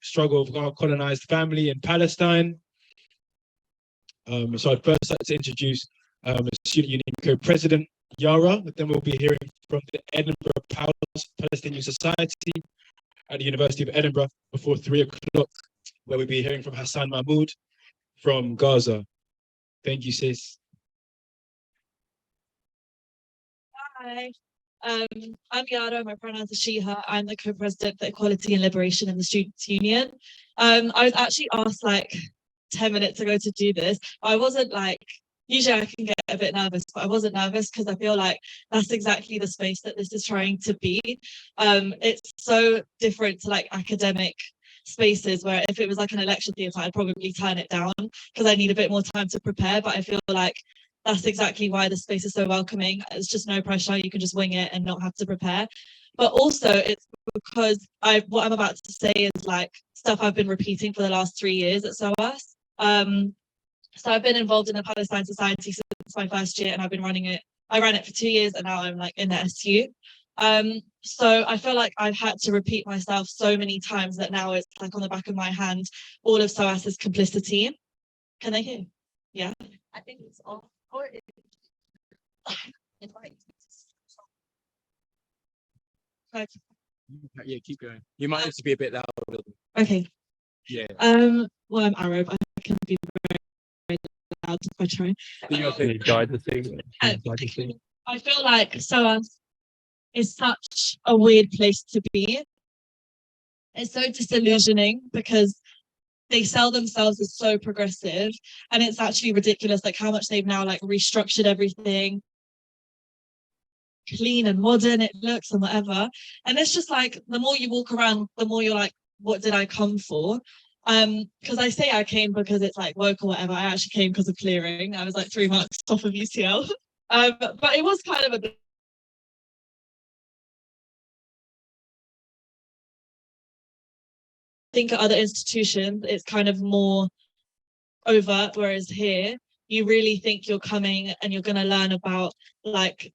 struggle of our colonized family in Palestine. So I'd first like to introduce Student Union Co-President Yara. Then we'll be hearing from the Edinburgh Palestine Society at the University of Edinburgh before 3 o'clock, where we'll be hearing from Hassan Mahmoud from Gaza. Thank you, sis. Hi, I'm Yara, my pronouns are she, her. I'm the co-president for Equality and Liberation in the Students' Union. I was actually asked like 10 minutes ago to do this. I wasn't like, usually I can get a bit nervous, but I wasn't nervous because I feel like that's exactly the space that this is trying to be. It's so different to like academic spaces where if it was like an election theatre, I'd probably turn it down because I need a bit more time to prepare. But I feel like that's exactly why the space is so welcoming. It's just no pressure. You can just wing it and not have to prepare. But also it's because what I'm about to say is like stuff I've been repeating for the last 3 years at SOAS. So I've been involved in the Palestine Society since my first year, and I've been running it. I ran it for 2 years, and now I'm like in the SU. So I feel like I've had to repeat myself so many times that now it's like on the back of my hand, all of SOAS's complicity. Can they hear? Yeah. I think it's off. Or it's right. Yeah, keep going. You might have to be a bit louder. Okay. Yeah. Well, I'm Arab. I can be very loud if I try. I feel like SOAS is such a weird place to be. It's so disillusioning because they sell themselves as so progressive, and it's actually ridiculous like how much they've now like restructured everything, clean and modern it looks and whatever. And it's just like the more you walk around, the more you're like, what did I come for? Because I say I came because it's like woke or whatever. I actually came because of clearing. I was like 3 months off of UCL. But it was kind of a I think at other institutions it's kind of more overt, whereas here you really think you're coming and you're going to learn about like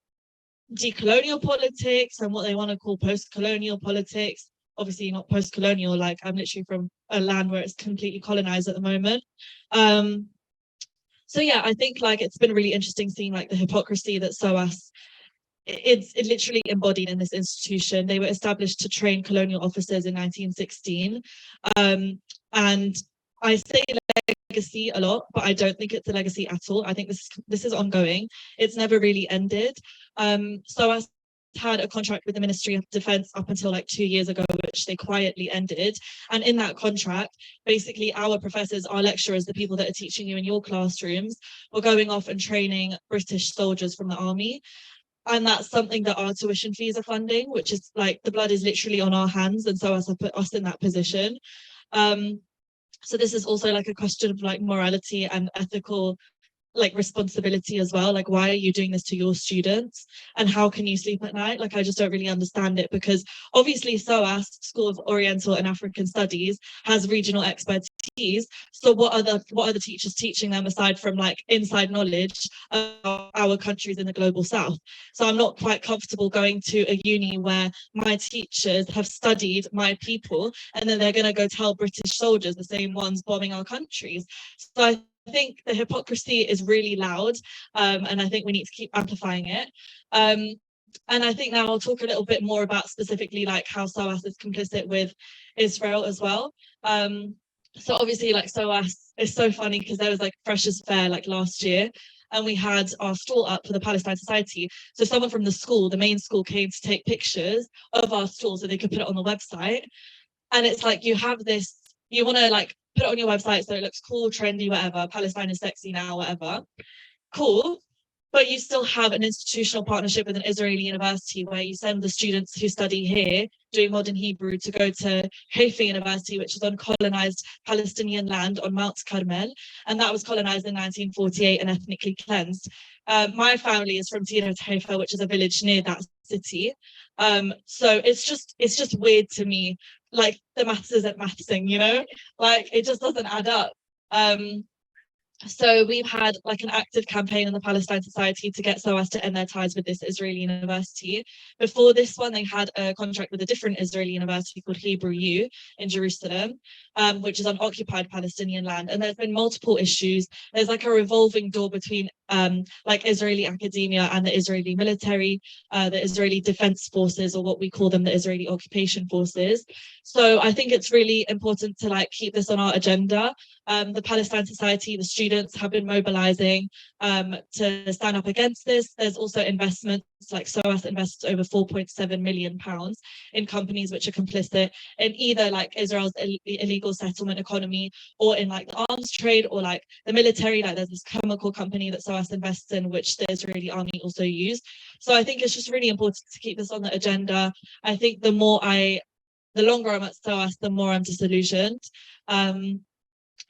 decolonial politics and what they want to call post-colonial politics. Obviously not post-colonial, like I'm literally from a land where it's completely colonized at the moment. So yeah, I think like it's been really interesting seeing like the hypocrisy that SOAS it's literally embodied in this institution. They were established to train colonial officers in 1916. And I say legacy a lot, but I don't think it's a legacy at all. I think this is ongoing. It's never really ended. SOAS had a contract with the Ministry of Defence up until like 2 years ago, which they quietly ended. And in that contract, basically our professors, our lecturers, the people that are teaching you in your classrooms, were going off and training British soldiers from the army. And that's something that our tuition fees are funding, which is like the blood is literally on our hands. And SOAS have put us in that position. So this is also like a question of like morality and ethical like responsibility as well. Like, why are you doing this to your students? And how can you sleep at night? Like, I just don't really understand it, because obviously SOAS, School of Oriental and African Studies, has regional expertise. So what are the teachers teaching them aside from like inside knowledge of our countries in the global south? So I'm not quite comfortable going to a uni where my teachers have studied my people and then they're going to go tell British soldiers, the same ones bombing our countries. So I think the hypocrisy is really loud, and I think we need to keep amplifying it. And I think now I'll talk a little bit more about specifically like how SOAS is complicit with Israel as well. So obviously like SOAS is so funny because there was like Freshers Fair like last year, and we had our stall up for the Palestine Society. So someone from the school, the main school, came to take pictures of our stall so they could put it on the website. And it's like, you have this, you want to like put it on your website so it looks cool, trendy, whatever. Palestine is sexy now, whatever. Cool. But you still have an institutional partnership with an Israeli university where you send the students who study here doing modern Hebrew to go to Haifa University, which is on colonized Palestinian land on Mount Carmel. And that was colonized in 1948 and ethnically cleansed. My family is from Tinat Haifa, which is a village near that city. So it's just weird to me. Like, the maths isn't mathsing, you know? Like, it just doesn't add up. So we've had like an active campaign in the Palestine Society to get SOAS to end their ties with this Israeli university. Before this one, they had a contract with a different Israeli university called Hebrew U in Jerusalem, which is on occupied Palestinian land. And there's been multiple issues. There's like a revolving door between like Israeli academia and the Israeli military, the Israeli defense forces, or what we call them, the Israeli occupation forces. So I think it's really important to like keep this on our agenda. The Palestine Society, the students have been mobilizing to stand up against this. There's also investments, like SOAS invests over £4.7 million in companies which are complicit in either like Israel's illegal settlement economy or in like the arms trade or like the military. Like there's this chemical company that SOAS invests in, which the Israeli army also use. So I think it's just really important to keep this on the agenda. I think the longer I'm at SOAS, the more I'm disillusioned.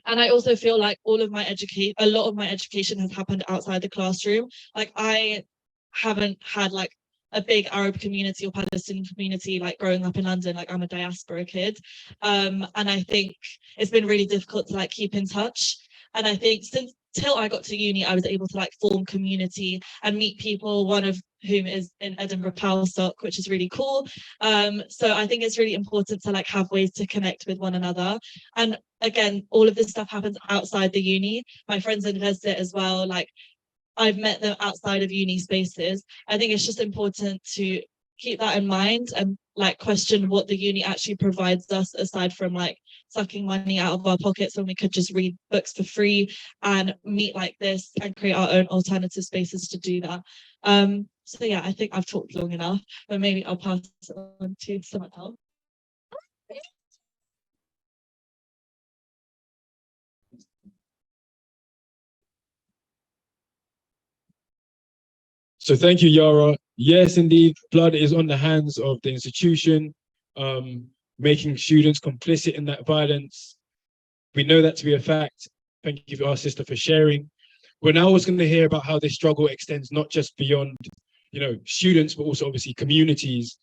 And I also feel like a lot of my education has happened outside the classroom. Like I haven't had like a big Arab community or Palestinian community like growing up in London. Like I'm a diaspora kid. And I think it's been really difficult to like keep in touch. And I think till I got to uni, I was able to like form community and meet people, one of whom is in Edinburgh Palestine, which is really cool. So I think it's really important to like have ways to connect with one another. And again, all of this stuff happens outside the uni. My friends invest it as well. Like I've met them outside of uni spaces. I think it's just important to keep that in mind and like question what the uni actually provides us, aside from like sucking money out of our pockets when we could just read books for free and meet like this and create our own alternative spaces to do that. So yeah, I think I've talked long enough, but maybe I'll pass it on to someone else. So thank you, Yara. Yes, indeed, blood is on the hands of the institution, making students complicit in that violence. We know that to be a fact. Thank you, our sister, for sharing. We're now also going to hear about how this struggle extends not just beyond, students, but also obviously communities.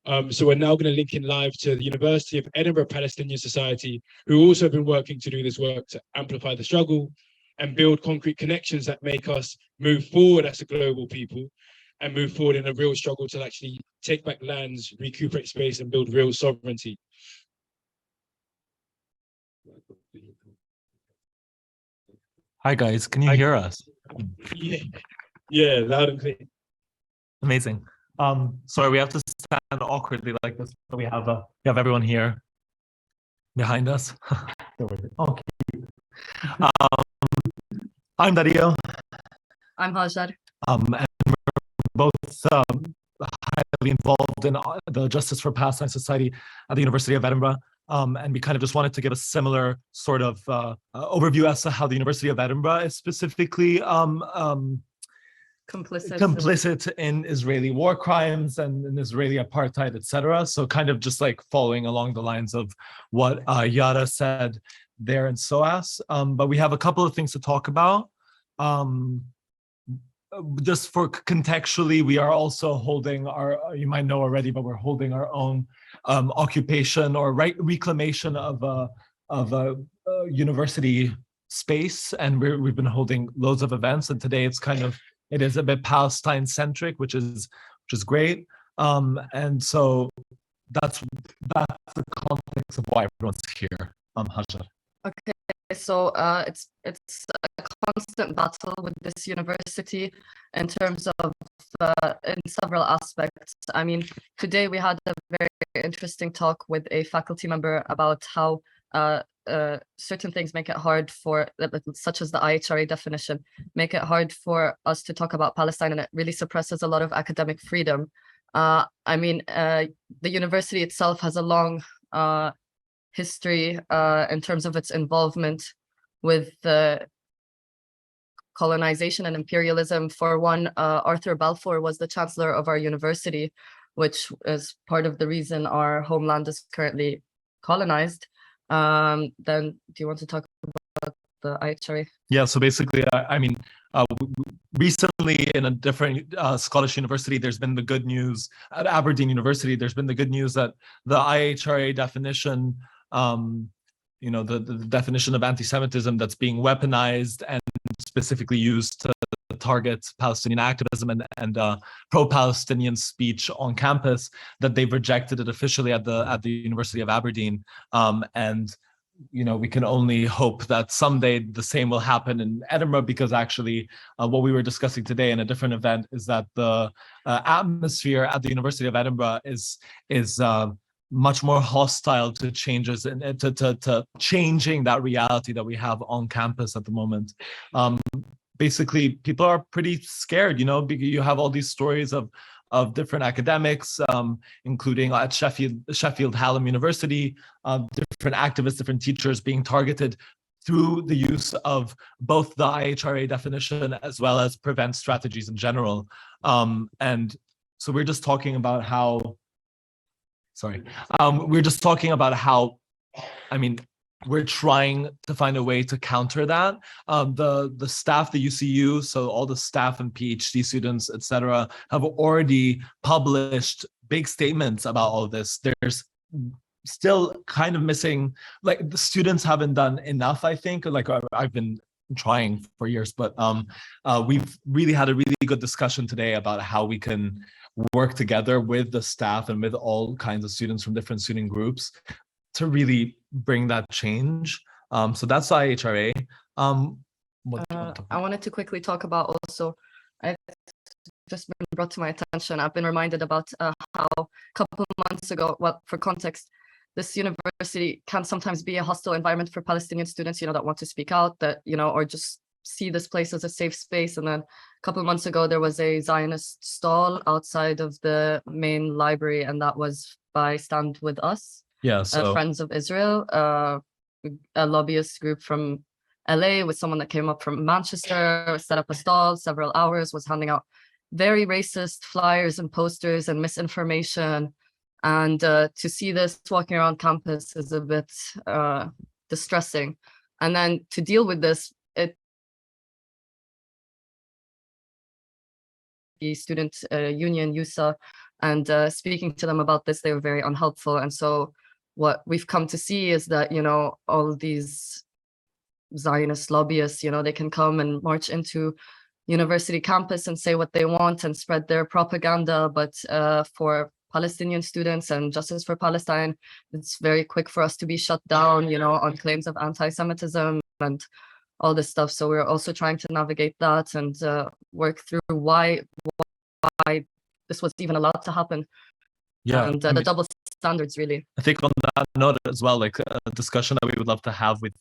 So we're now going to link in live to the University of Edinburgh Palestinian Society, who also have been working to do this work to amplify the struggle and build concrete connections that make us move forward as a global people and move forward in a real struggle to actually take back lands, recuperate space, and build real sovereignty. Hi guys, can you hear us? Yeah, loud and clear. Amazing. Sorry, we have to stand awkwardly like this, but we have everyone here behind us. Okay. I'm Dario. I'm Hajar. And we're both highly involved in the Justice for Palestine Society at the University of Edinburgh. And we kind of just wanted to give a similar sort of overview as to how the University of Edinburgh is specifically complicit in Israeli war crimes and in Israeli apartheid, etc. So kind of just like following along the lines of what Yara said there in SOAS. But we have a couple of things to talk about. Just for contextually, we are also holding you might know already, but we're holding our own occupation or reclamation of a university space. And we've been holding loads of events. And today it is a bit Palestine centric, which is great. And so that's the context of why everyone's here. Hajar. Okay, so it's a constant battle with this university in terms of in several aspects. I mean, today we had a very interesting talk with a faculty member about how certain things make it hard for, such as the IHRA definition, make it hard for us to talk about Palestine, and it really suppresses a lot of academic freedom. I mean, the university itself has a long history in terms of its involvement with the colonization and imperialism. For one, Arthur Balfour was the chancellor of our university, which is part of the reason our homeland is currently colonized. Then do you want to talk about the IHRA? Yeah, so basically, recently in a different Scottish university, there's been the good news at Aberdeen University. There's been the good news that the IHRA definition, the definition of anti-Semitism that's being weaponized and specifically used to target Palestinian activism and pro-Palestinian speech on campus, that they've rejected it officially at the University of Aberdeen. And we can only hope that someday the same will happen in Edinburgh, because actually what we were discussing today in a different event is that the atmosphere at the University of Edinburgh is much more hostile to changes and to changing that reality that we have on campus at the moment. Basically, people are pretty scared, because you have all these stories of different academics, including at Sheffield Hallam University, different activists, different teachers being targeted through the use of both the IHRA definition as well as prevent strategies in general. And so we're just talking about how, we're trying to find a way to counter that. The staff, the UCU, so all the staff and PhD students, etc., have already published big statements about all of this. There's still kind of missing, the students haven't done enough, I think. I've been trying for years, but we've really had a really good discussion today about how we can work together with the staff and with all kinds of students from different student groups to really bring that change. So that's IHRA. I wanted to quickly talk about also, it's just been brought to my attention. I've been reminded about how a couple of months ago, well, for context, this university can sometimes be a hostile environment for Palestinian students, that want to speak out, that, or just see this place as a safe space. And then a couple of months ago, there was a Zionist stall outside of the main library, and that was by Stand With Us. Yeah, so Friends of Israel, a lobbyist group from LA with someone that came up from Manchester, set up a stall, several hours, was handing out very racist flyers and posters and misinformation. And to see this walking around campus is a bit distressing. And then to deal with this, the student union, USA, and speaking to them about this, they were very unhelpful. And so what we've come to see is that, all these Zionist lobbyists, they can come and march into university campus and say what they want and spread their propaganda. But for Palestinian students and Justice for Palestine, it's very quick for us to be shut down, on claims of anti-Semitism and all this stuff. So we're also trying to navigate that and work through why this was even allowed to happen. Yeah, and the double standards, really. I think on that note as well, a discussion that we would love to have with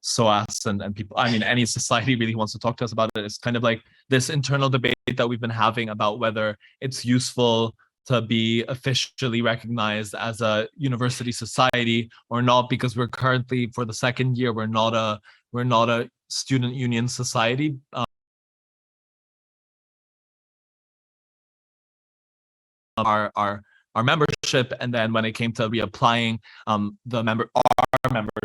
SOAS and people, any society really wants to talk to us about it. It's kind of like this internal debate that we've been having about whether it's useful to be officially recognized as a university society or not, because we're currently, for the second year, we're not a student union society. Our membership, and then when it came to reapplying, our membership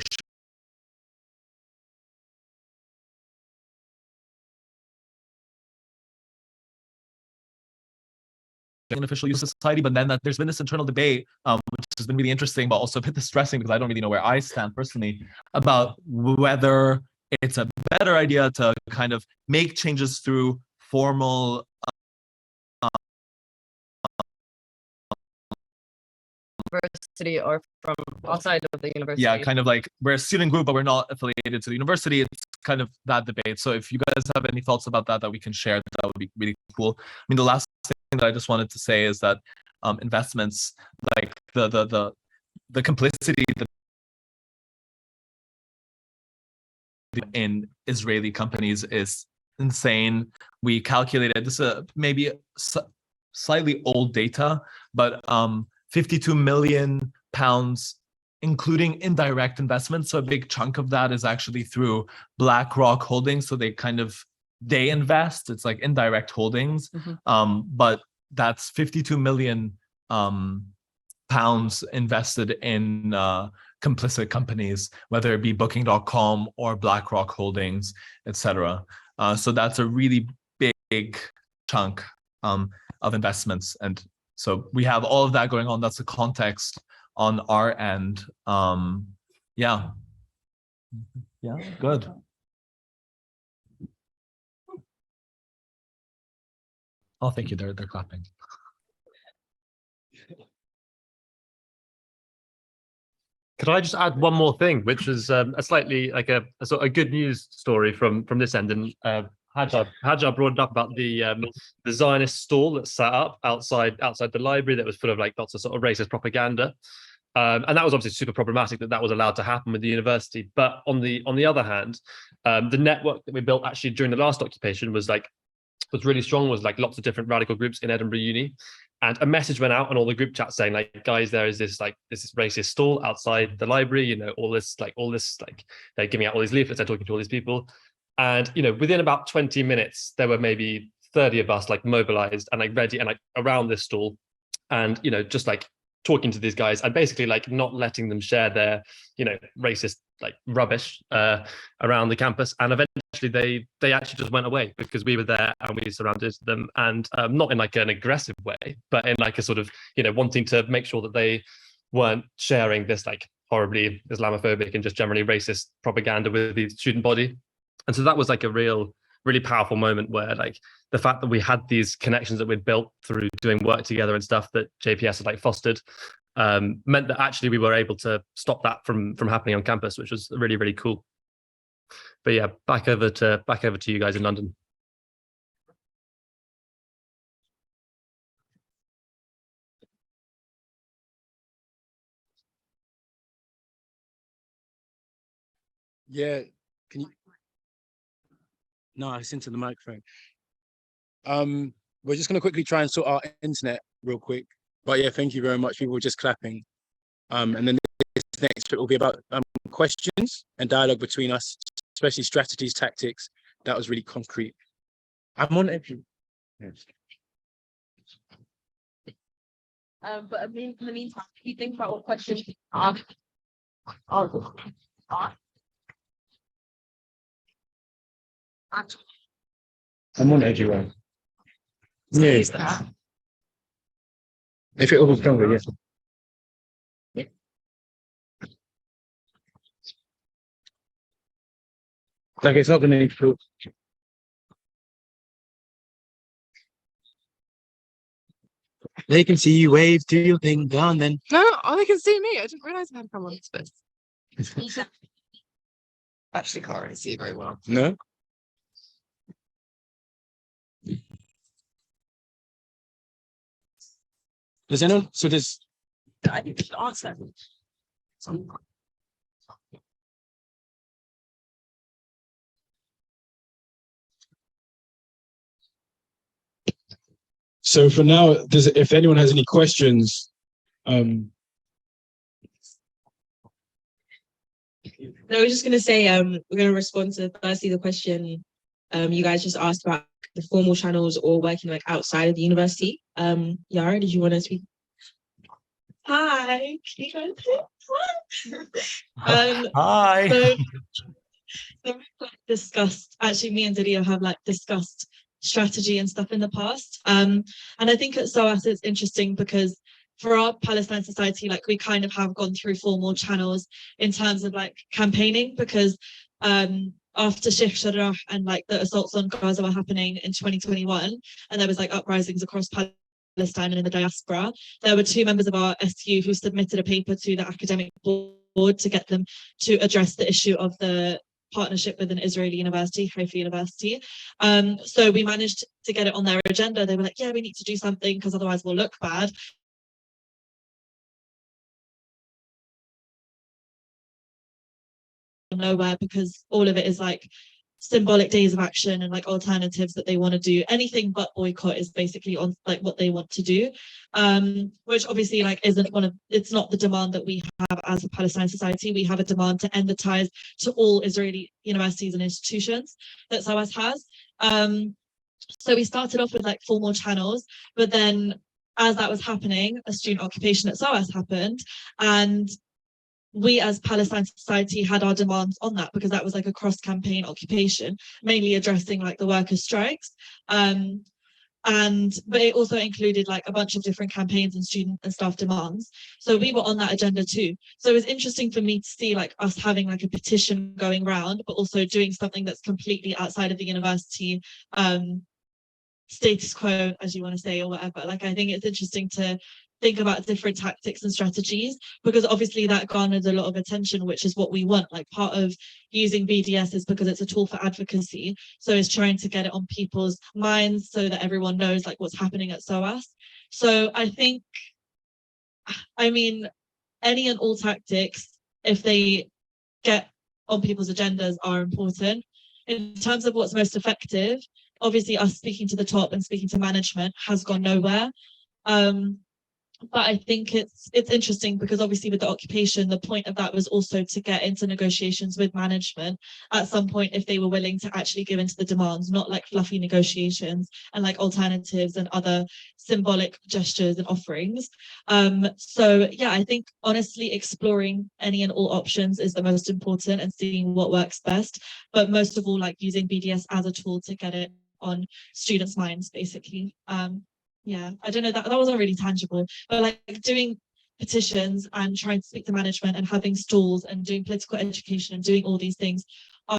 an official youth society. But then there's been this internal debate, which has been really interesting, but also a bit distressing, because I don't really know where I stand personally about whether it's a better idea to kind of make changes through formal university or from outside of the university. Yeah, kind of like we're a student group, but we're not affiliated to the university. It's kind of that debate. So if you guys have any thoughts about that we can share, that would be really cool. The last thing that I just wanted to say is that investments, like the complicity in Israeli companies is insane. We calculated this, maybe slightly old data, but 52 million pounds, including indirect investments. So a big chunk of that is actually through BlackRock Holdings. So they invest. It's like indirect holdings, but that's 52 million pounds invested in complicit companies, whether it be Booking.com or BlackRock Holdings, etc. So that's a really big chunk of investments. And so we have all of that going on. That's the context on our end. Yeah, good. Oh, thank you. They're clapping. Could I just add one more thing, which is a slightly like a sort of good news story from this end? And Hajar brought it up about the Zionist stall that's set up outside the library that was full of like lots of sort of racist propaganda. And that was obviously super problematic that was allowed to happen with the university. But on the other hand, the network that we built actually during the last occupation was really strong, was like lots of different radical groups in Edinburgh Uni. And a message went out on all the group chats saying, like, guys, there is this racist stall outside the library, you know, all this they're giving out all these leaflets, they're talking to all these people. And, you know, within about 20 minutes, there were maybe 30 of us like mobilized and like ready and like around this stall. And, you know, just like talking to these guys and basically like not letting them share their, you know, racist like rubbish around the campus. And eventually they actually just went away because we were there and we surrounded them, and not in like an aggressive way, but in like a sort of, you know, wanting to make sure that they weren't sharing this like horribly Islamophobic and just generally racist propaganda with the student body. And so that was like a really powerful moment where like the fact that we had these connections that we'd built through doing work together and stuff that JPS had like fostered meant that actually we were able to stop that from happening on campus, which was really, really cool. But yeah, back over to you guys in London. Yeah, can you? No, it's into the microphone. We're just gonna quickly try and sort our internet real quick. But yeah, thank you very much. People were just clapping. And then this next bit will be about questions and dialogue between us, especially strategies, tactics. That was really concrete. I'm on every. Yes. But I mean, in the meantime, if you think about what questions I'm on everywhere. Yeah. If it was stronger, yes. Like it's not gonna need to. They can see you wave, do your thing, go on then. No, oh, they can see me. I didn't realize I had come on this bit. Actually, can't really see very well. No? Does anyone? So there's. I think you should answer. So for now, if anyone has any questions, No, I was just going to say, we're going to respond to firstly the question you guys just asked about the formal channels or working like outside of the university. Yara, did you want to speak? Hi. Hi. So we've discussed, actually me and Didier have like discussed strategy and stuff in the past. And I think at SOAS it's interesting because for our Palestine Society, like we kind of have gone through formal channels in terms of like campaigning, because after Sheikh Jarrah and like the assaults on Gaza were happening in 2021, and there was like uprisings across Palestine and in the diaspora, there were two members of our SU who submitted a paper to the academic board to get them to address the issue of the partnership with an Israeli university, Haifa University. So we managed to get it on their agenda. They were like, yeah, we need to do something because otherwise we'll look bad. Nowhere, because all of it is like symbolic days of action and like alternatives that they want to do. Anything but boycott is basically on like what they want to do, which obviously like isn't it's not the demand that we have as a Palestine Society. We have a demand to end the ties to all Israeli universities and institutions that SOAS has. So we started off with like formal channels, but then as that was happening, a student occupation at SOAS happened, and we as Palestine Society had our demands on that because that was like a cross-campaign occupation, mainly addressing like the workers' strikes. But it also included like a bunch of different campaigns and student and staff demands. So we were on that agenda too. So it was interesting for me to see like us having like a petition going around, but also doing something that's completely outside of the university status quo, as you want to say, or whatever. Like, I think it's interesting to think about different tactics and strategies, because obviously that garnered a lot of attention, which is what we want. Like, part of using BDS is because it's a tool for advocacy, so it's trying to get it on people's minds so that everyone knows like what's happening at SOAS. So I think, I mean, any and all tactics, if they get on people's agendas, are important. In terms of what's most effective, obviously us speaking to the top and speaking to management has gone nowhere. But I think it's interesting because obviously with the occupation, the point of that was also to get into negotiations with management at some point if they were willing to actually give into the demands, not like fluffy negotiations and like alternatives and other symbolic gestures and offerings. So yeah, I think honestly exploring any and all options is the most important and seeing what works best. But most of all, like using BDS as a tool to get it on students' minds, basically. Yeah, I don't know, that wasn't really tangible, but like doing petitions and trying to speak to management and having stalls and doing political education and doing all these things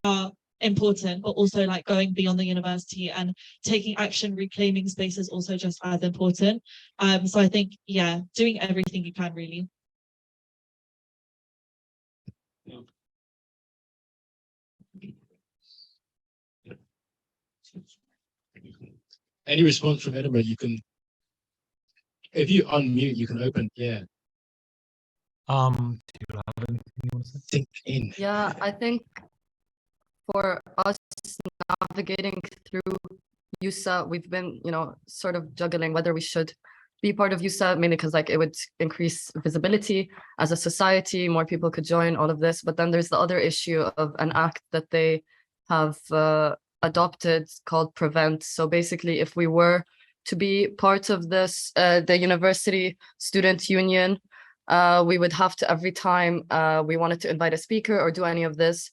are important, but also like going beyond the university and taking action, reclaiming space is also just as important. So I think, yeah, doing everything you can, really. Any response from Edinburgh, you can, if you unmute, you can open, yeah. Do you have anything you want to say? Sink in. Yeah, I think for us navigating through USA, we've been, sort of juggling whether we should be part of USA, mainly because like it would increase visibility as a society, more people could join all of this. But then there's the other issue of an act that they have adopted called Prevent. So basically, if we were to be part of this, the University Student Union, we would have to, every time we wanted to invite a speaker or do any of this,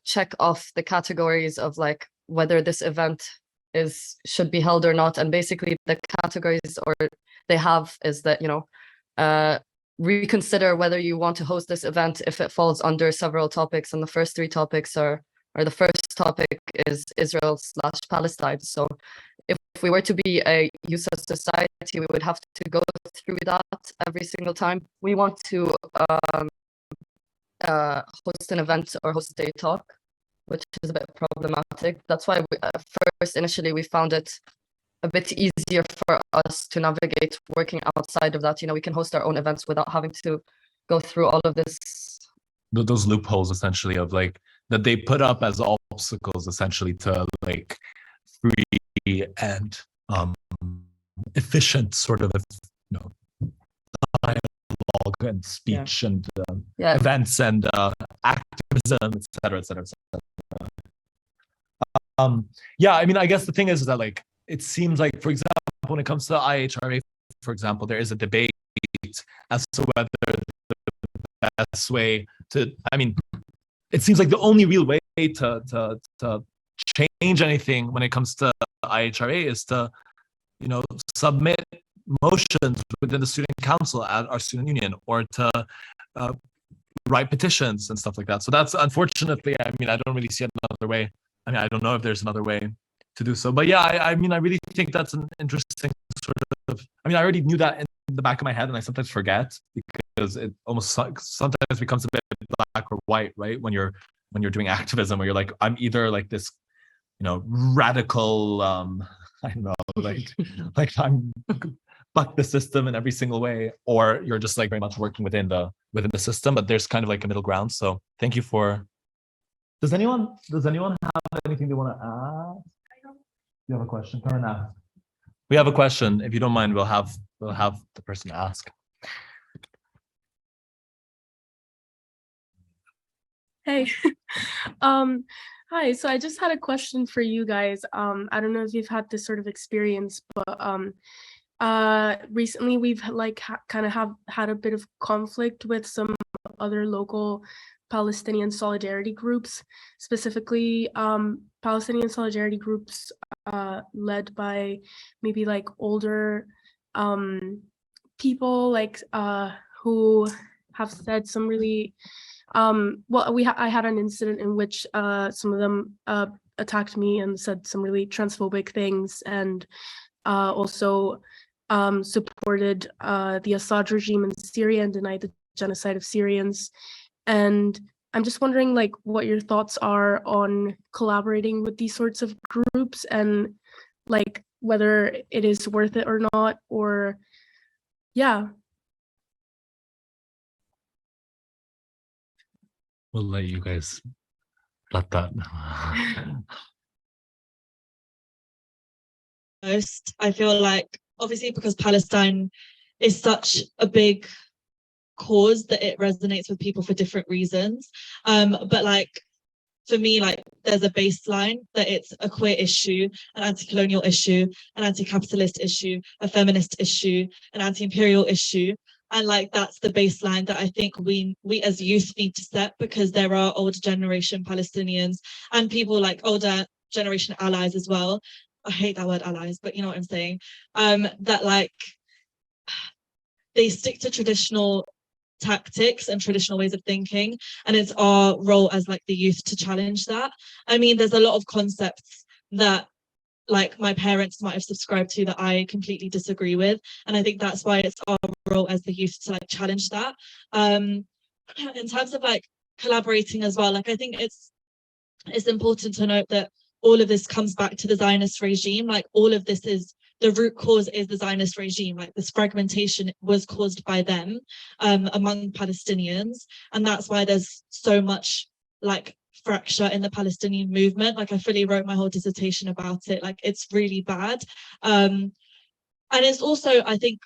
check off the categories of like whether this event should be held or not. And basically the categories or they have is that, reconsider whether you want to host this event if it falls under several topics. And the first three topics are, or the first topic is Israel/Palestine. So if we were to be a USA society, we would have to go through that every single time we want to host an event or host a talk, which is a bit problematic. That's why first initially we found it a bit easier for us to navigate working outside of that. We can host our own events without having to go through all of this. Those loopholes essentially of like that they put up as obstacles essentially to like free and efficient sort of dialogue and speech and events and activism, etc., etc., etc. Yeah, I mean, I guess the thing is that like it seems like, for example, when it comes to IHRA, for example, there is a debate as to whether the best way to, I mean, it seems like the only real way to change anything when it comes to IHRA is to, submit motions within the student council at our student union or to write petitions and stuff like that. So that's unfortunately, I mean, I don't really see another way. I mean, I don't know if there's another way to do so. But yeah, I mean, I really think that's an interesting sort of, I mean, I already knew that in the back of my head and I sometimes forget because it almost sometimes becomes a bit black or white, right? When you're doing activism, where you're like, I'm either like this, radical, I don't know, like I'm buck the system in every single way, or you're just like very much working within the system. But there's kind of like a middle ground. So thank you for. Does anyone have anything they want to ask? You have a question? Come and ask. We have a question. If you don't mind, we'll have the person ask. Hey. Hi, so I just had a question for you guys. I don't know if you've had this sort of experience, but recently we've like kind of had a bit of conflict with some other local Palestinian solidarity groups, specifically Palestinian solidarity groups led by maybe like older people like who have said some really well, I had an incident in which some of them attacked me and said some really transphobic things, and also supported the Assad regime in Syria and denied the genocide of Syrians. And I'm just wondering, like, what your thoughts are on collaborating with these sorts of groups, and like whether it is worth it or not, or yeah. We'll let you guys let that. Most, I feel like, obviously, because Palestine is such a big cause that it resonates with people for different reasons. But like, for me, like, there's a baseline that it's a queer issue, an anti-colonial issue, an anti-capitalist issue, a feminist issue, an anti-imperial issue. And like, that's the baseline that I think we as youth need to set, because there are older generation Palestinians and people like older generation allies as well. I hate that word allies, but you know what I'm saying. That like, they stick to traditional tactics and traditional ways of thinking, and it's our role as like the youth to challenge that. I mean, there's a lot of concepts that like my parents might have subscribed to that I completely disagree with, and I think that's why it's our role as the youth to like challenge that. In terms of like collaborating as well, like I think it's important to note that all of this comes back to the Zionist regime. Like, all of this is, the root cause is the Zionist regime. Like, this fragmentation was caused by them among Palestinians. And that's why there's so much like fracture in the Palestinian movement. Like, I fully wrote my whole dissertation about it. Like, it's really bad. And it's also, I think,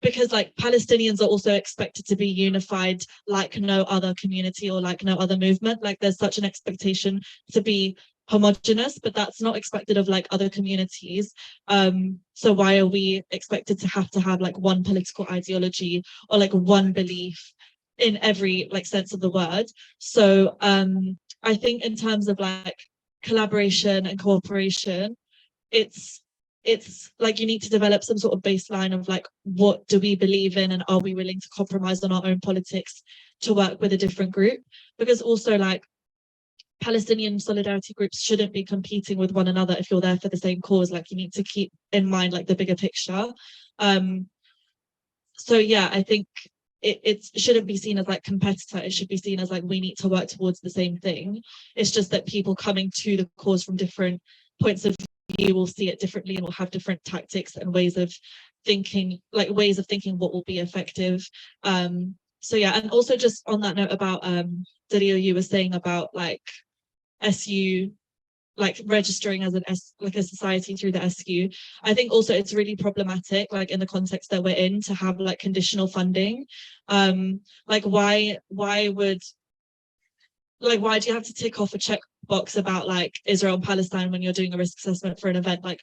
because like Palestinians are also expected to be unified like no other community or like no other movement. Like, there's such an expectation to be homogenous, but that's not expected of like other communities. So why are we expected to have like one political ideology or like one belief in every like sense of the word? So I think in terms of like collaboration and cooperation, it's like you need to develop some sort of baseline of like, what do we believe in, and are we willing to compromise on our own politics to work with a different group? Because also, like, Palestinian solidarity groups shouldn't be competing with one another if you're there for the same cause. Like, you need to keep in mind like the bigger picture. So yeah, I think it shouldn't be seen as like competitor. It should be seen as like, we need to work towards the same thing. It's just that people coming to the cause from different points of view will see it differently and will have different tactics and ways of thinking what will be effective. So yeah, and also just on that note about Dario, you were saying about like SU, like registering as a society through the SU. I think also it's really problematic, like in the context that we're in, to have like conditional funding. Like why do you have to tick off a checkbox about like Israel and Palestine when you're doing a risk assessment for an event? Like,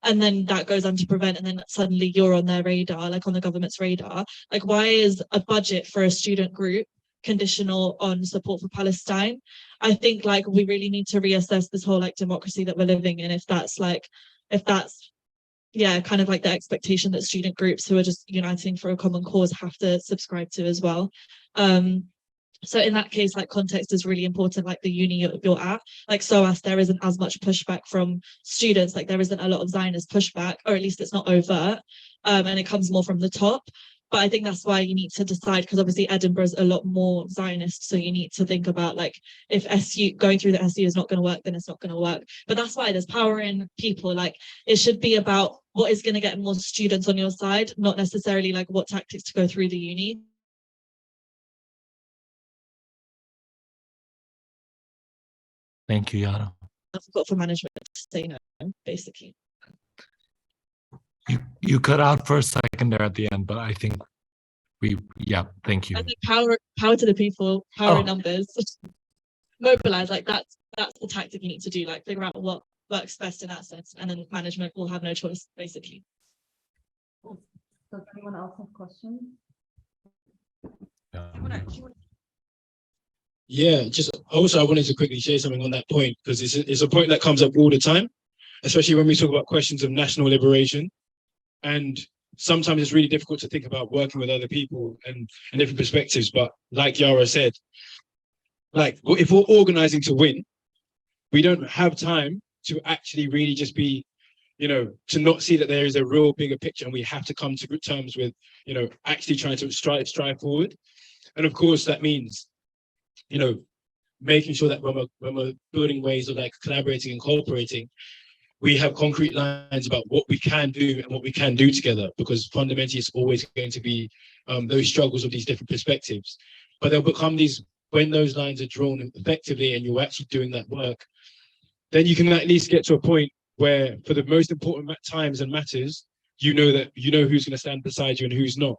and then that goes on to prevent, and then suddenly you're on their radar, like on the government's radar. Like, why is a budget for a student group conditional on support for Palestine? I think like we really need to reassess this whole like democracy that we're living in, if that's yeah, kind of like the expectation that student groups who are just uniting for a common cause have to subscribe to as well. So in that case, like, context is really important, like the uni you're at. Like SOAS, there isn't as much pushback from students, like there isn't a lot of Zionist pushback, or at least it's not overt, and it comes more from the top. But I think that's why you need to decide, because obviously Edinburgh is a lot more Zionist, so you need to think about like, if SU going through the SU is not going to work, then it's not going to work. But that's why there's power in people. Like, it should be about what is going to get more students on your side, not necessarily like what tactics to go through the uni. Thank you, Yara. I forgot for management to say no, basically. You cut out for a second there at the end, but I think thank you. I think power to the people, power in numbers, mobilize. Like that's the tactic you need to do. Like, figure out what works best in that sense, and then management will have no choice, basically. Does anyone else have questions? Yeah, just also I wanted to quickly share something on that point, because it's a point that comes up all the time, especially when we talk about questions of national liberation. And sometimes it's really difficult to think about working with other people and different perspectives. But like Yara said, like if we're organizing to win, we don't have time to actually really just be, to not see that there is a real bigger picture, and we have to come to terms with, actually trying to strive forward. And of course, that means, making sure that when we're building ways of like collaborating and cooperating, we have concrete lines about what we can do and what we can do together, because fundamentally it's always going to be those struggles of these different perspectives. But they'll become these, when those lines are drawn effectively and you're actually doing that work, then you can at least get to a point where for the most important times and matters, you know who's going to stand beside you and who's not.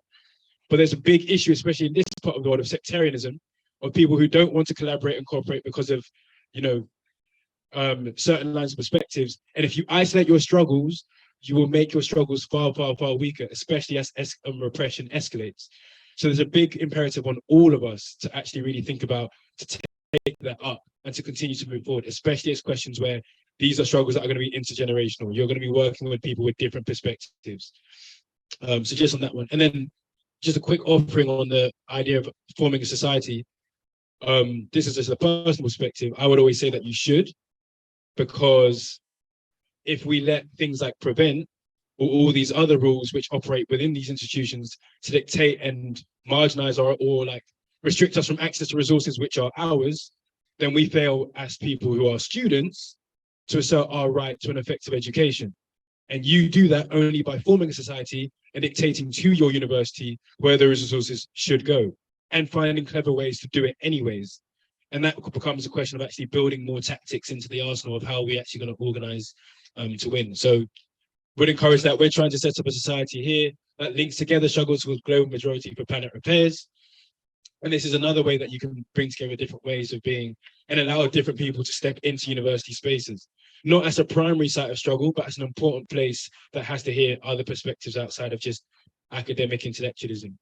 But there's a big issue, especially in this part of the world, of sectarianism, of people who don't want to collaborate and cooperate because of, certain lines of perspectives. And if you isolate your struggles, you will make your struggles far, far, far weaker, especially as repression escalates. So there's a big imperative on all of us to actually really think about, to take that up and to continue to move forward, especially as questions where these are struggles that are going to be intergenerational. You're going to be working with people with different perspectives. So just on that one. And then just a quick offering on the idea of forming a society. This is just a personal perspective. I would always say that you should, because if we let things like prevent or all these other rules which operate within these institutions to dictate and marginalize or like restrict us from access to resources which are ours, then we fail as people who are students to assert our right to an effective education. And you do that only by forming a society and dictating to your university where those resources should go, and finding clever ways to do it anyways. And that becomes a question of actually building more tactics into the arsenal of how we're actually going to organize to win. So would encourage that. We're trying to set up a society here that links together struggles with global majority for planet repairs. And this is another way that you can bring together different ways of being and allow different people to step into university spaces, not as a primary site of struggle, but as an important place that has to hear other perspectives outside of just academic intellectualism.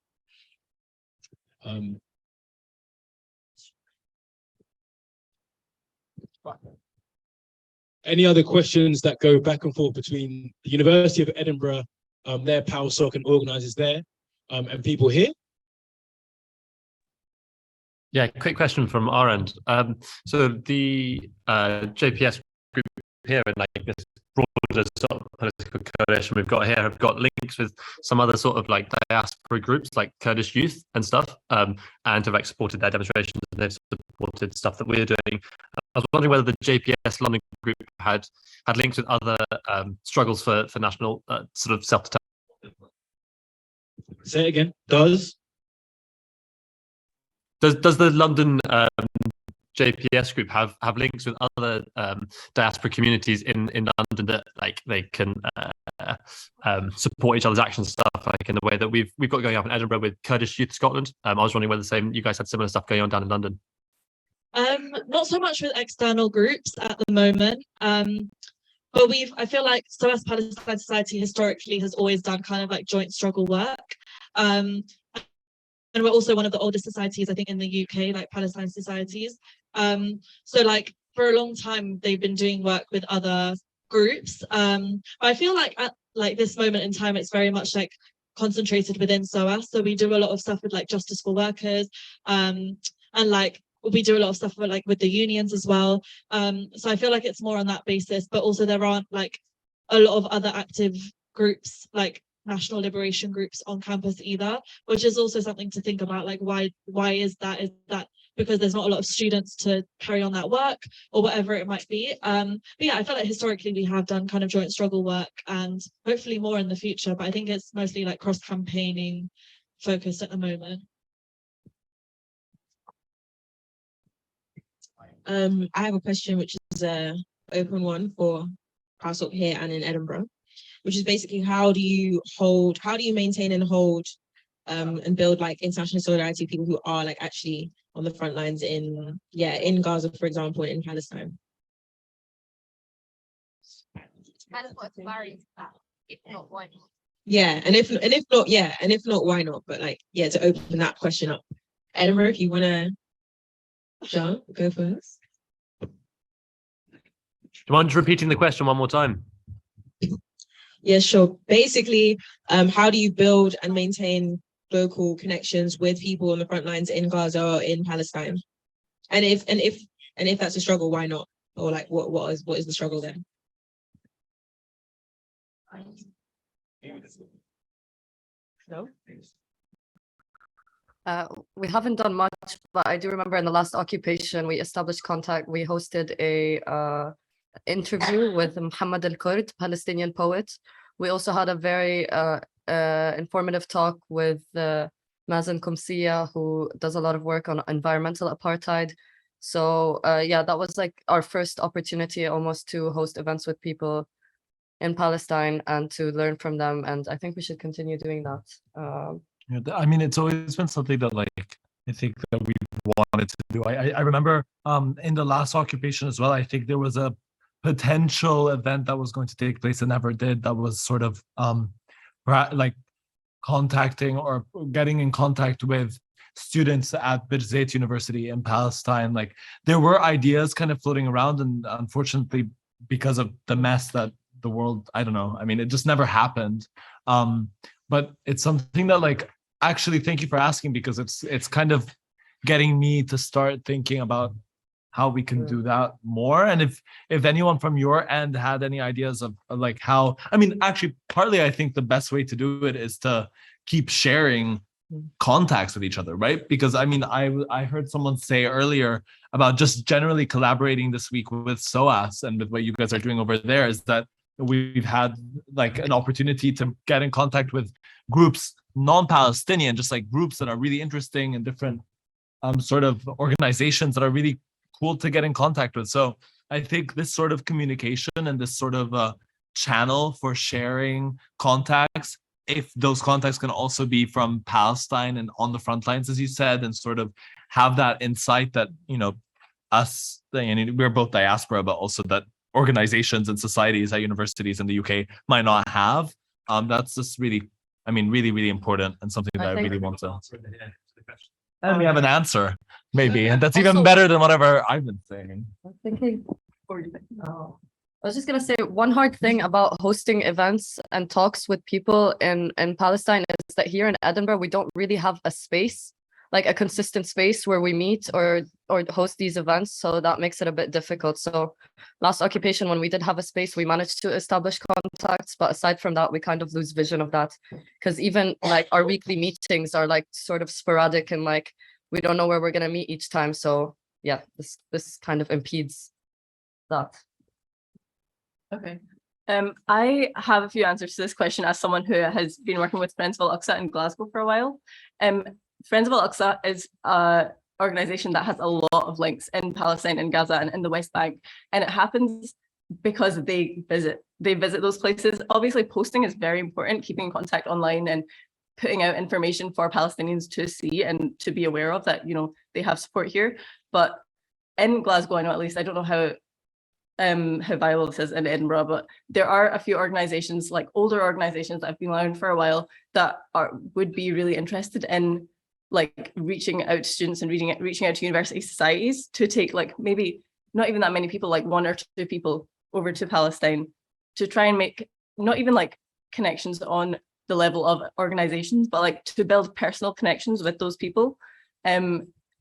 Any other questions that go back and forth between the University of Edinburgh, their PALSOC and organisers there, and people here? Yeah, quick question from our end. So the JPS group here and like this broader sort of political coalition we've got here have got links with some other sort of like diaspora groups like Kurdish youth and stuff, and have like supported their demonstrations, and they've supported stuff that we're doing. I was wondering whether the JPS London group had links with other struggles for national sort of self-determination. Say it again. Does the London JPS group have links with other diaspora communities in London that like they can support each other's action stuff, like in the way that we've got going up in Edinburgh with Kurdish Youth Scotland? I was wondering whether you guys had similar stuff going on down in London. Not so much with external groups at the moment, but I feel like SOAS Palestine Society historically has always done kind of like joint struggle work. And we're also one of the oldest societies, I think, in the UK, like Palestine societies. So like for a long time, they've been doing work with other groups. But I feel like at like this moment in time, it's very much like concentrated within SOAS. So we do a lot of stuff with like Justice for Workers, and like we do a lot of stuff with the unions as well. So I feel like it's more on that basis, but also there aren't like a lot of other active groups like national liberation groups on campus either, which is also something to think about. Like why is that? Is that because there's not a lot of students to carry on that work or whatever it might be? But yeah, I feel like historically we have done kind of joint struggle work, and hopefully more in the future, but I think it's mostly like cross-campaigning focused at the moment. I have a question which is an open one for PALSOC here and in Edinburgh, which is basically how do you maintain and hold and build like international solidarity with people who are like actually on the front lines in Gaza, for example, in Palestine? Yeah, and if not, why not? But like, yeah, to open that question up. Edinburgh, if you wanna John, go first. Do you mind repeating the question one more time? Yeah, sure. Basically, how do you build and maintain local connections with people on the front lines in Gaza or in Palestine? And if that's a struggle, why not? Or like what is the struggle then? No. We haven't done much, but I do remember in the last occupation, we established contact. We hosted a interview with Muhammad al-Kurd, Palestinian poet. We also had a very informative talk with Mazen Kumsiya, who does a lot of work on environmental apartheid. So yeah, that was like our first opportunity almost to host events with people in Palestine and to learn from them. And I think we should continue doing that. Yeah, I mean, it's always been something that like I think that we've wanted to do. I remember in the last occupation as well, I think there was a potential event that was going to take place and never did. That was sort of like contacting or getting in contact with students at Birzeit University in Palestine. Like there were ideas kind of floating around, and unfortunately, because of the mess that the world, I don't know. I mean, it just never happened. But it's something that like actually thank you for asking, because it's kind of getting me to start thinking about how we can do that more. And if anyone from your end had any ideas of like how, I mean, actually partly I think the best way to do it is to keep sharing contacts with each other, right? Because I mean, I heard someone say earlier about just generally collaborating this week with SOAS and with what you guys are doing over there, is that we've had like an opportunity to get in contact with groups, non-Palestinian, just like groups that are really interesting and different sort of organizations that are really cool to get in contact with. So I think this sort of communication and this sort of channel for sharing contacts, if those contacts can also be from Palestine and on the front lines, as you said, and sort of have that insight that, you know, us, and we're both diaspora, but also that organizations and societies at universities in the UK might not have. That's just really, I mean, really, really important, and something that I really want to. And we have an answer, maybe, and that's even better than whatever I've been saying. I'm thinking. I was just gonna say one hard thing about hosting events and talks with people in Palestine is that here in Edinburgh we don't really have a space, like a consistent space where we meet or host these events. So that makes it a bit difficult. So last occupation, when we did have a space, we managed to establish contacts. But aside from that, we kind of lose vision of that, because even like our weekly meetings are like sort of sporadic and like we don't know where we're gonna meet each time. So yeah, this kind of impedes that. Okay. I have a few answers to this question as someone who has been working with Friends of Al-Aqsa in Glasgow for a while. Friends of Al-Aqsa is an organization that has a lot of links in Palestine and Gaza and in the West Bank. And it happens because they visit those places. Obviously, posting is very important, keeping in contact online and putting out information for Palestinians to see and to be aware of that, you know, they have support here. But in Glasgow, I know at least, I don't know how viable this is in Edinburgh, but there are a few organizations, like older organizations that have been around for a while, that would be really interested in like reaching out to students and reaching out to university societies to take like maybe not even that many people, like 1 or 2 people over to Palestine to try and make not even like connections on the level of organizations, but like to build personal connections with those people,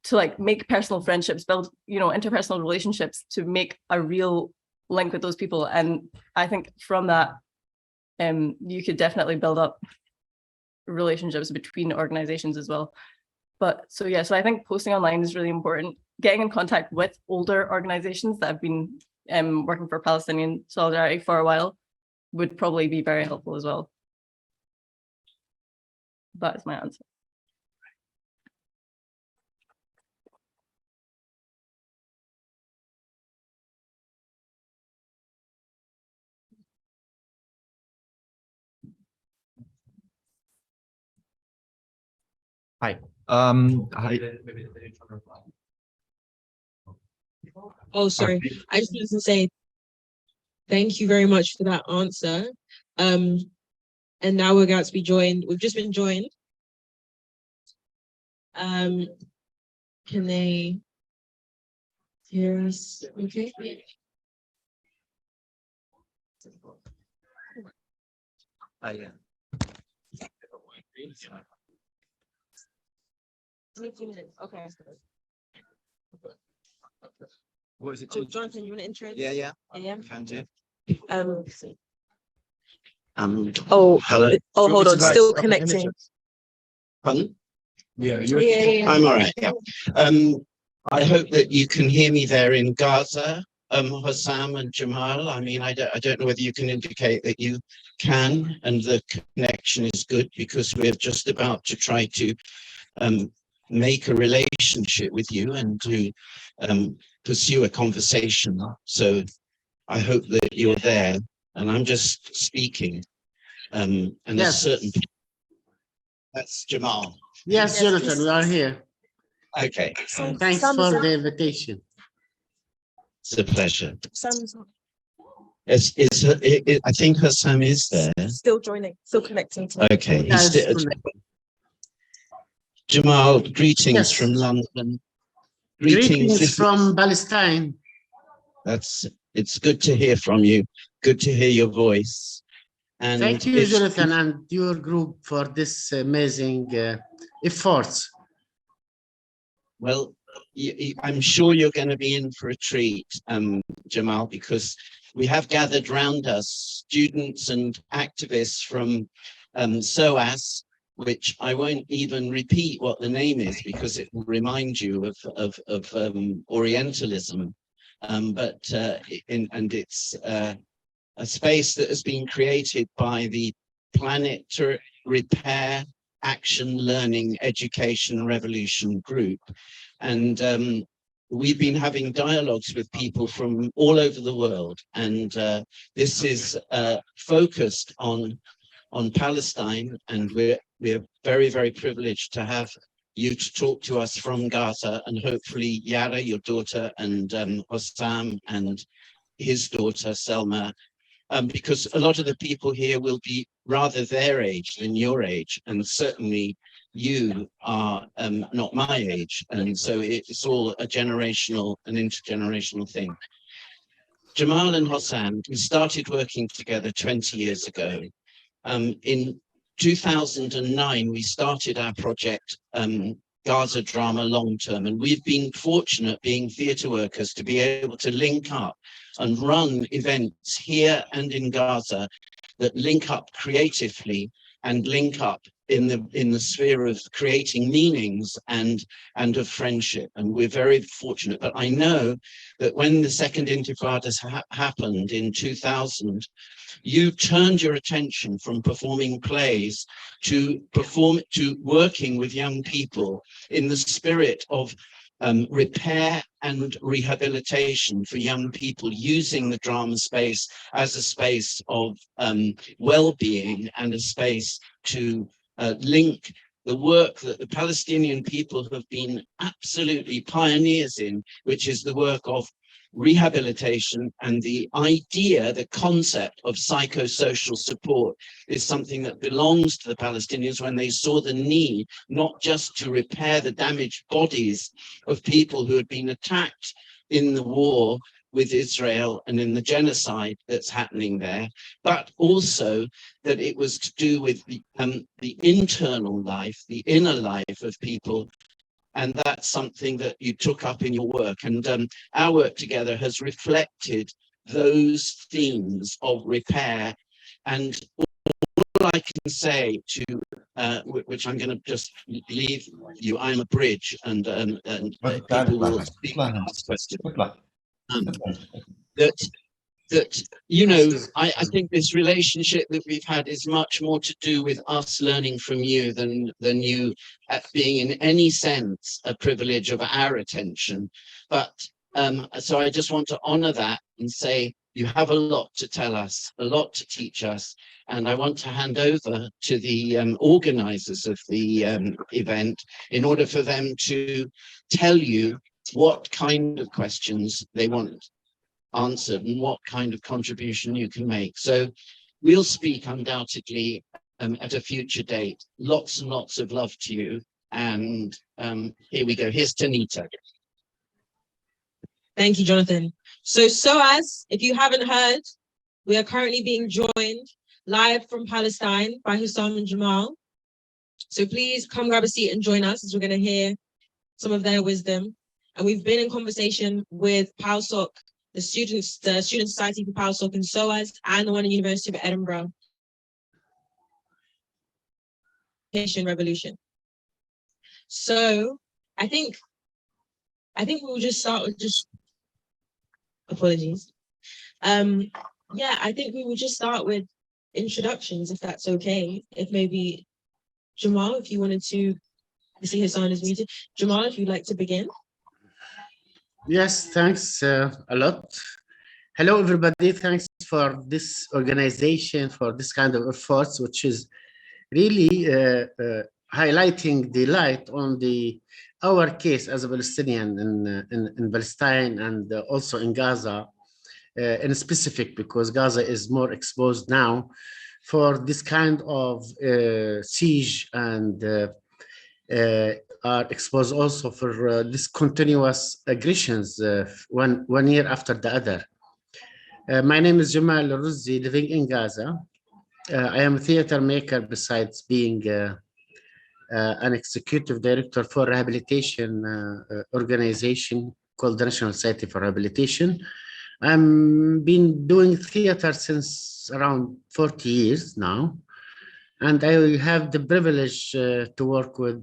to like make personal friendships, build, you know, interpersonal relationships, to make a real link with those people. And I think from that, you could definitely build up relationships between organizations as well. But so yeah, so I think posting online is really important. Getting in contact with older organizations that have been working for Palestinian solidarity for a while would probably be very helpful as well. That is my answer. Hi. Oh, sorry. I just wanted to say thank you very much for that answer. And now we're going to be joined. We've just been joined. Can they hear us? Okay. Yeah. Okay. What is it? Jonathan, you want to intro? Yeah, yeah. Yeah. Can do. Um, Hello. hold on, Like, still up an connecting. image? Pardon? Yeah, I'm all right. Yeah. I hope that you can hear me there in Gaza, Hossam and Jamal. I mean, I don't know whether you can indicate that you can, and the connection is good, because we're just about to try to make a relationship with you and to pursue a conversation. So I hope that you're there, and I'm just speaking. And there's certain. That's Jamal. Yes, Jonathan, we are here. Okay, Thanks for the invitation. it's a pleasure. I think Hossam is there. Still joining, still connecting. Okay, he's Yes, still. Jamal, greetings Yes. from London. Greetings from Palestine. It's good to hear from you. Good to hear your voice. And Thank you, Jonathan, and your group for this amazing efforts. Well, I'm sure you're going to be in for a treat, Jamal, because we have gathered round us students and activists from SOAS, which I won't even repeat what the name is because it will remind you of Orientalism. And it's a space that has been created by the Planet to Repair Action Learning Education Revolution group. And we've been having dialogues with people from all over the world. And this is focused on Palestine. And we're very, very privileged to have you to talk to us from Gaza, and hopefully Yara, your daughter, and Hossam and his daughter, Selma, because a lot of the people here will be rather their age than your age, and certainly you are not my age, and so it's all an intergenerational thing. Jamal and Hossam, we started working together 20 years ago. In 2009, we started our project, Gaza Drama Long Term, and we've been fortunate, being theatre workers, to be able to link up and run events here and in Gaza that link up creatively and link up in the sphere of creating meanings and of friendship. And we're very fortunate. But I know that when the second Intifada happened in 2000, you turned your attention from performing plays to working with young people in the spirit of repair and rehabilitation for young people, using the drama space as a space of well-being and a space to link the work that the Palestinian people have been absolutely pioneers in, which is the work of rehabilitation, and the idea, the concept of psychosocial support is something that belongs to the Palestinians when they saw the need not just to repair the damaged bodies of people who had been attacked in the war with Israel and in the genocide that's happening there, but also that it was to do with the internal life, the inner life of people. And that's something that you took up in your work. And our work together has reflected those themes of repair. And all I can say to, which I'm going to just leave you, I'm a bridge, and people will speak and ask questions. That you know, I think this relationship that we've had is much more to do with us learning from you than you being in any sense a privilege of our attention. But so I just want to honor that and say you have a lot to tell us, a lot to teach us. And I want to hand over to the organizers of the event in order for them to tell you what kind of questions they want answered and what kind of contribution you can make. So we'll speak undoubtedly at a future date. Lots and lots of love to you. And here we go. Here's Tanita. Thank you, Jonathan. So SOAS, if you haven't heard, we are currently being joined live from Palestine by Hossam and Jamal. So please come grab a seat and join us as we're going to hear some of their wisdom. And we've been in conversation with PALSOC, the Student Society for PALSOC in SOAS, and the one at University of Edinburgh. Revolution. So I think we'll just start with apologies. Yeah, I think we will just start with introductions, if that's okay. If maybe Jamal, if you wanted to, I see Hossam is muted. Jamal, if you'd like to begin. Yes, thanks a lot. Hello, everybody. Thanks for this organization, for this kind of efforts, which is really highlighting the light on our case as a Palestinian in Palestine and also in Gaza in specific, because Gaza is more exposed now for this kind of siege and are exposed also for this continuous aggressions one year after the other. My name is Jamal Ruzzi, living in Gaza. I am a theater maker besides being an executive director for a rehabilitation organization called the National Society for Rehabilitation. I've been doing theater since around 40 years now, and I have the privilege to work with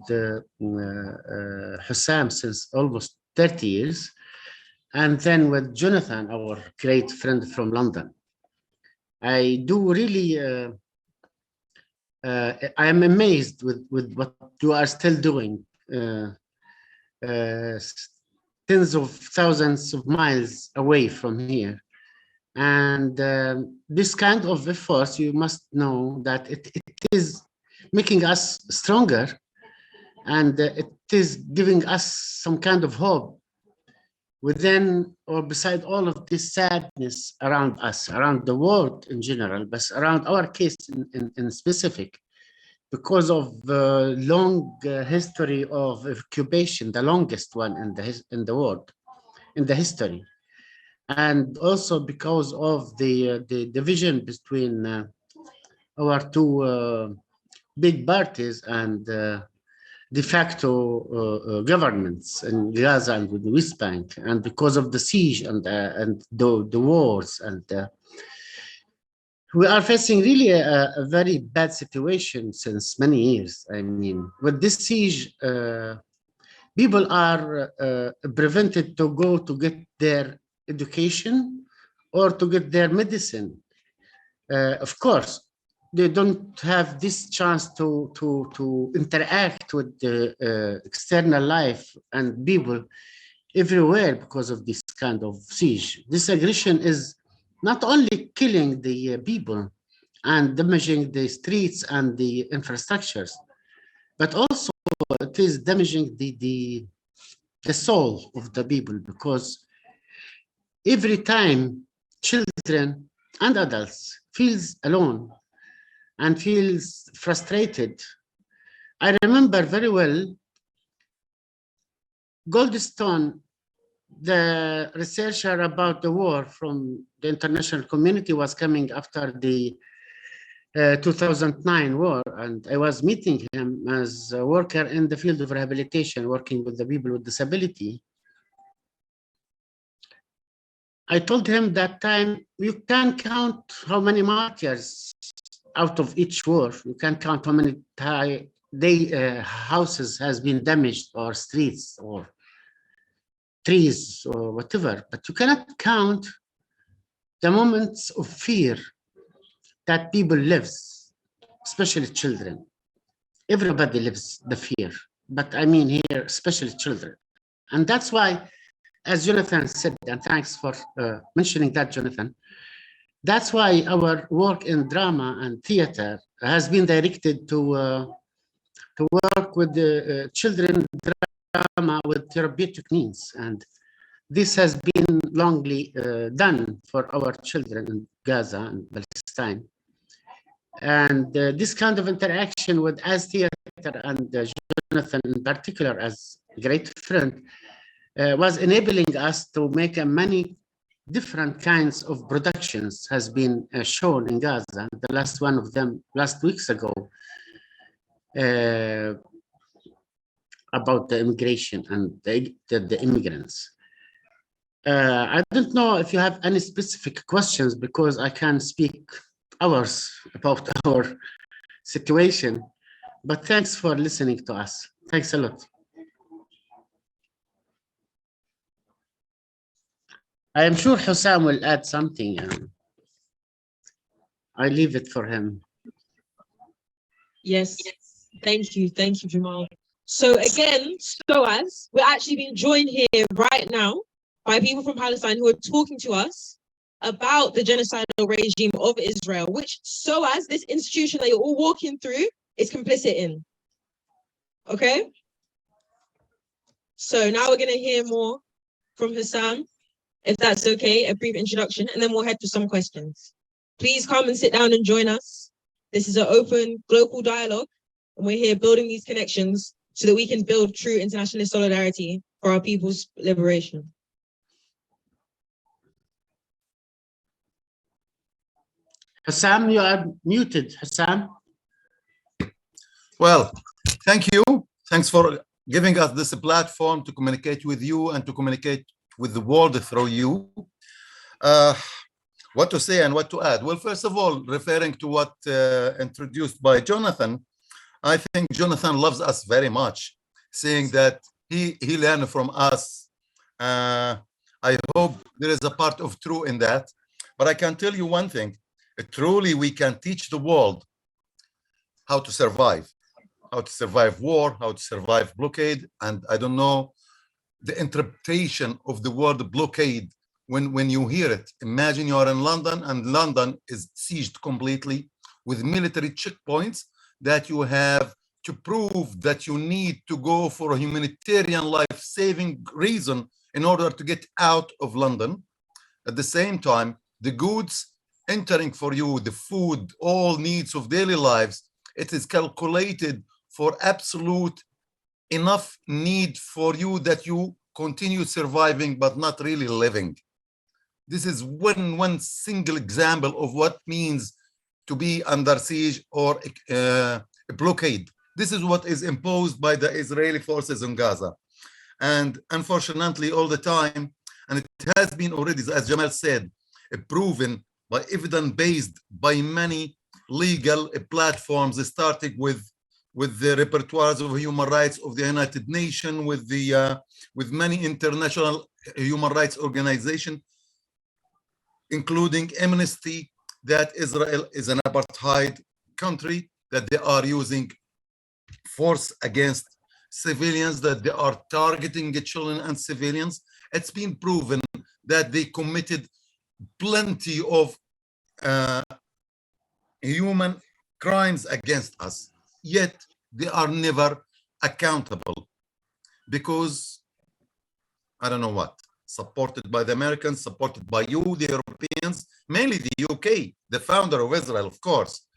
Hossam since almost 30 years, and then with Jonathan, our great friend from London. I do really, I am amazed with what you are still doing. Tens of thousands of miles away from here. And this kind of efforts, you must know that it is making us stronger, and it is giving us some kind of hope within or beside all of this sadness around us, around the world in general, but around our case in specific, because of the long history of occupation, the longest one in the world, in the history. And also because of the division between our two big parties and de facto governments in Gaza and with the West Bank, and because of the siege and the wars, and we are facing really a very bad situation since many years. I mean, with this siege, people are prevented to go to get their education or to get their medicine. Of course, they don't have this chance to interact with the external life and people everywhere because of this kind of siege. This aggression is not only killing the people and damaging the streets and the infrastructures, but also it is damaging the soul of the people, because every time children and adults feels alone and feels frustrated. I remember very well Goldstone, the researcher about the war from the international community, was coming after the 2009 war, and I was meeting him as a worker in the field of rehabilitation, working with the people with disability. I told him that time, you can count how many martyrs out of each war. You can count how many houses has been damaged, or streets, or trees, or whatever, but you cannot count the moments of fear that people lives, especially children. Everybody lives the fear, but I mean here, especially children. And that's why, as Jonathan said, and thanks for mentioning that, Jonathan, that's why our work in drama and theater has been directed to work with the children drama with therapeutic means. And this has been longly done for our children in Gaza and Palestine. And this kind of interaction with as theater and Jonathan in particular as a great friend was enabling us to make many different kinds of productions has been shown in Gaza. The last one of them last weeks ago about the immigration and the immigrants. I don't know if you have any specific questions, because I can speak hours about our situation, but thanks for listening to us. Thanks a lot. I am sure Hossam will add something. I leave it for him. Yes, thank you, Jamal. So again, SOAS, we're actually being joined here right now by people from Palestine who are talking to us about the genocidal regime of Israel, which SOAS, this institution that you're all walking through, is complicit in. Okay? So now we're going to hear more from Hossam, if that's okay, a brief introduction, and then we'll head to some questions. Please come and sit down and join us. This is an open global dialogue, and we're here building these connections so that we can build true internationalist solidarity for our people's liberation. Hossam, you are muted, Hossam. Well, thank you. Thanks for giving us this platform to communicate with you and to communicate with the world through you. What to say and what to add? Well, first of all, referring to what introduced by Jonathan, I think Jonathan loves us very much, saying that he learned from us. I hope there is a part of truth in that. But I can tell you one thing. Truly, we can teach the world how to survive war, how to survive blockade. And I don't know the interpretation of the word blockade when you hear it. Imagine you are in London and London is sieged completely with military checkpoints that you have to prove that you need to go for a humanitarian life-saving reason in order to get out of London. At the same time, the goods entering for you, the food, all needs of daily lives, it is calculated for absolute enough need for you that you continue surviving but not really living. This is one single example of what means to be under siege or a blockade. This is what is imposed by the Israeli forces in Gaza. And unfortunately, all the time, and it has been already, as Jamal said, proven by evidence-based by many legal platforms, starting with the repertoires of human rights of the United Nations, with many international human rights organizations, including Amnesty, that Israel is an apartheid country, that they are using force against civilians, that they are targeting children and civilians. It's been proven that they committed plenty of human crimes against us, yet they are never accountable because, I don't know what, supported by the Americans, supported by you, the Europeans, mainly the UK, the founder of Israel, of course.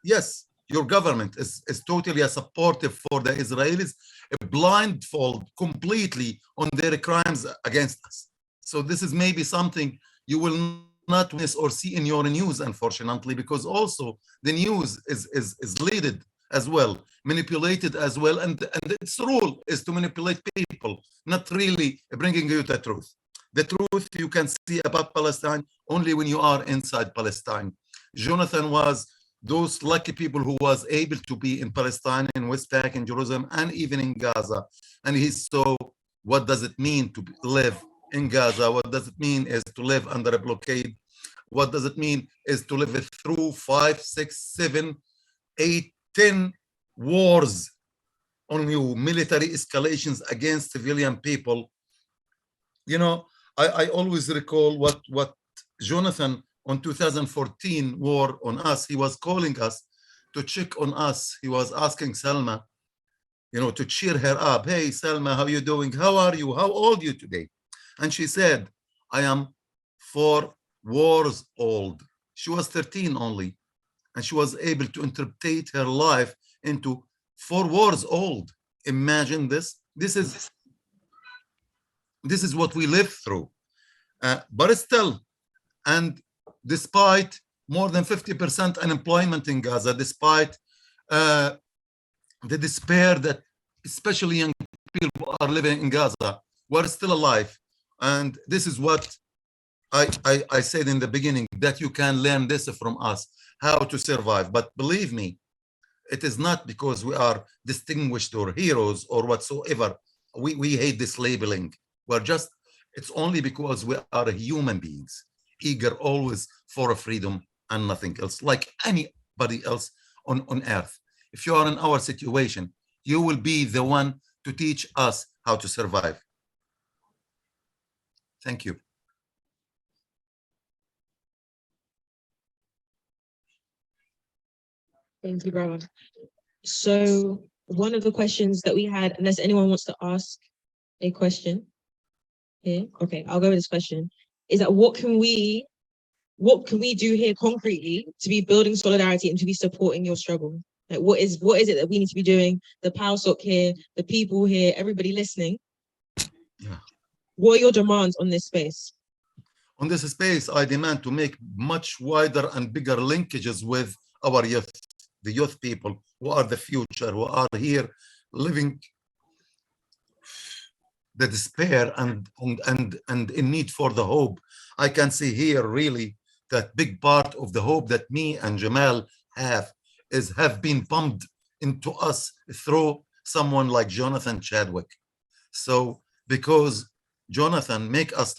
Yes, your government is totally a supportive for the Israelis, a blindfold completely on their crimes against us. So this is maybe something you will not witness or see in your news, unfortunately, because also the news is leaded as well, manipulated as well, and its role is to manipulate people, not really bringing you the truth. The truth you can see about Palestine only when you are inside Palestine. Jonathan was those lucky people who was able to be in Palestine, in West Bank, in Jerusalem, and even in Gaza. And he saw what does it mean to live in Gaza? What does it mean is to live under a blockade? What does it mean is to live through 5, 6, 7, 8, 10 wars on you, military escalations against civilian people. You know, I always recall what Jonathan on 2014 war on us, he was calling us to check on us. He was asking Salma, you know, to cheer her up. Hey, Salma, how are you doing? How are you? How old are you today? And she said, I am 4 wars old. She was 13 only. And she was able to interpret her life into 4 wars old. Imagine this. This is what we live through. But still, and despite more than 50% unemployment in Gaza, despite the despair that especially young people who are living in Gaza, who are still alive. And this is what I said in the beginning, that you can learn this from us, how to survive. But believe me, it is not because we are distinguished or heroes or whatsoever. We hate this labeling. We're just, it's only because we are human beings, eager always for freedom and nothing else, like anybody else on earth. If you are in our situation, you will be the one to teach us how to survive. Thank you. Thank you, brother. So one of the questions that we had, unless anyone wants to ask a question here, okay, I'll go with this question, is that what can we do here concretely to be building solidarity and to be supporting your struggle? Like what is it that we need to be doing? The PALSOC here, the people here, everybody listening. Yeah. What are your demands on this space? On this space, I demand to make much wider and bigger linkages with our youth, the youth people who are the future, who are here living the despair and in need for the hope. I can see here really that big part of the hope that me and Jamal have been pumped into us through someone like Jonathan Chadwick. So because Jonathan make us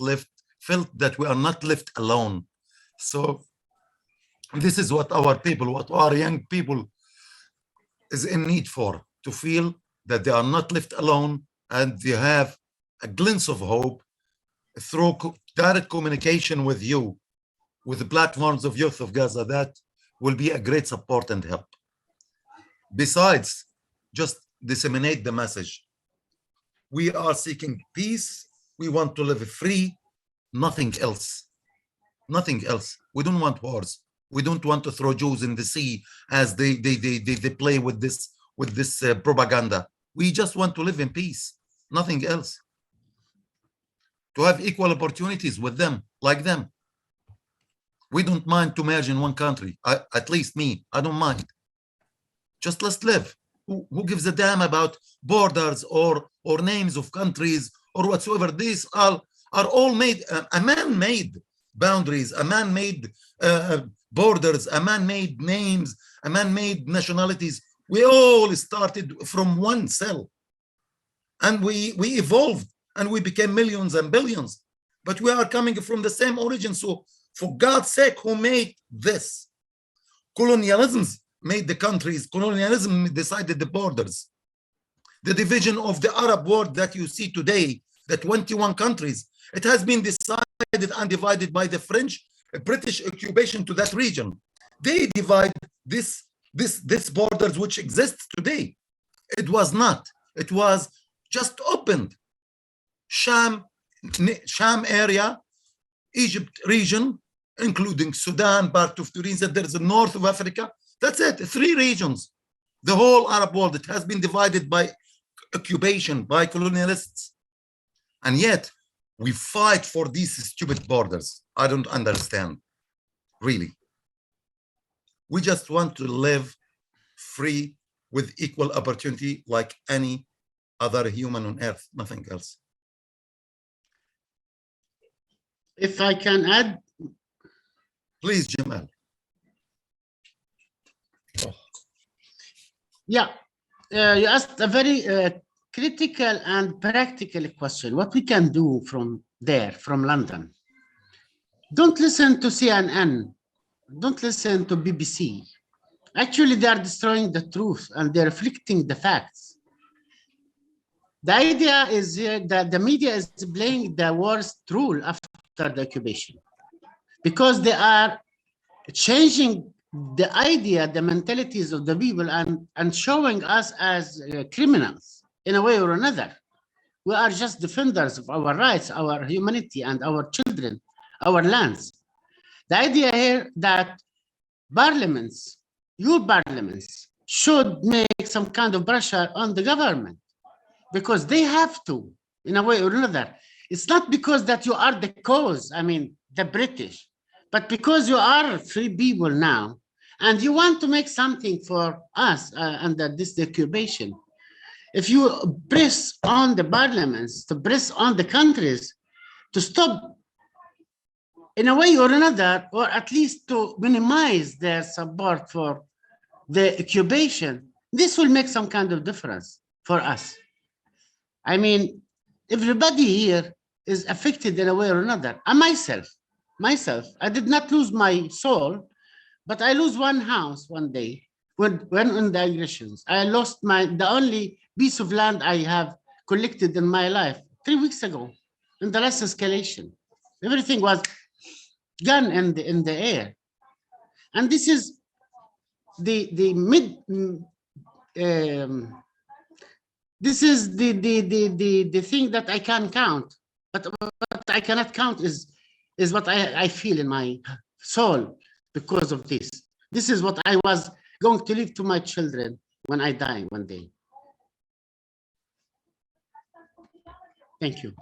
felt that we are not left alone. So this is what our people, what our young people is in need for, to feel that they are not left alone and they have a glimpse of hope through direct communication with you, with the platforms of Youth of Gaza. That will be a great support and help. Besides, just disseminate the message. We are seeking peace. We want to live free. Nothing else. Nothing else. We don't want wars. We don't want to throw Jews in the sea as they play with this propaganda. We just want to live in peace. Nothing else. To have equal opportunities with them, like them. We don't mind to merge in one country. At least me, I don't mind. Just let's live. Who gives a damn about borders or names of countries or whatsoever? These are all made, a man-made boundaries, a man-made borders, a man-made names, a man-made nationalities. We all started from one cell. And we evolved and we became millions and billions. But we are coming from the same origin. So for God's sake, who made this? Colonialism made the countries. Colonialism decided the borders. The division of the Arab world that you see today, the 21 countries, it has been decided and divided by the French, British occupation to that region. They divide this borders which exists today. It was not. It was just opened. Sham area, Egypt region, including Sudan, part of Tunisia, there's the north of Africa. That's it, 3 regions. The whole Arab world, it has been divided by occupation, by colonialists. And yet, we fight for these stupid borders. I don't understand, really. We just want to live free with equal opportunity like any other human on earth, nothing else. If I can add. Please, Jamal. Yeah, you asked a very critical and practical question. What we can do from there, from London. Don't listen to CNN. Don't listen to BBC. Actually, they are destroying the truth and they're reflecting the facts. The idea is that the media is playing the worst role after the occupation because they are changing the idea, the mentalities of the people and showing us as criminals in a way or another. We are just defenders of our rights, our humanity, and our children, our lands. The idea here that parliaments, your parliaments, should make some kind of pressure on the government because they have to, in a way or another. It's not because that you are the cause, I mean, the British, but because you are free people now, and you want to make something for us under this occupation. if you press on the parliaments, to press on the countries to stop in a way or another, or at least to minimize their support for the occupation, this will make some kind of difference for us. I mean, everybody here is affected in a way or another. And myself, I did not lose my soul, but I lose one house one day when in the aggressions. I lost the only piece of land I have collected in my life 3 weeks ago in the last escalation. Everything was gone in the air. And this is this is the thing that I can count, but what I cannot count is what I feel in my soul because of this. This is what I was going to leave to my children when I die one day. Thank you.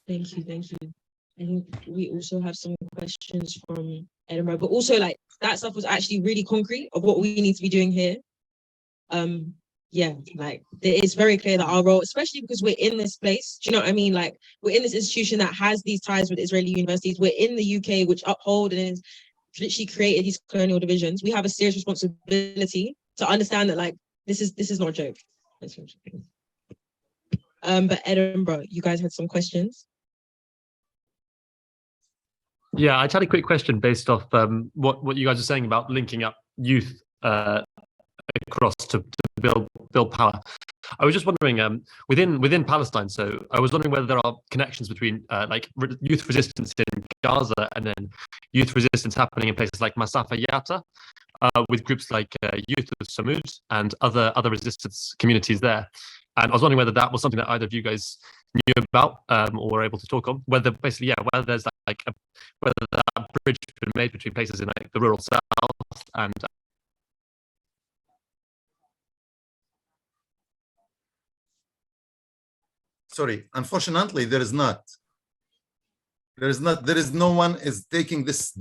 Thank you. I think we also have some questions from Edinburgh, but also like that stuff was actually really concrete of what we need to be doing here. Yeah, like it's very clear that our role, especially because we're in this place, do you know what I mean? Like we're in this institution that has these ties with Israeli universities. We're in the UK, which uphold and has literally created these colonial divisions. We have a serious responsibility to understand that like this is not a joke. But Edinburgh, you guys had some questions. Yeah, I just had a quick question based off what you guys are saying about linking up youth across to build power. I was just wondering within Palestine. So I was wondering whether there are connections between like youth resistance in Gaza and then youth resistance happening in places like Masafa Yatta, with groups like Youth of Samud and other resistance communities there. And I was wondering whether that was something that either of you guys knew about or were able to talk on. Whether basically, yeah, whether there's like whether that bridge has been made between places in like the rural south and. Sorry, unfortunately, there is not. There is no one is taking this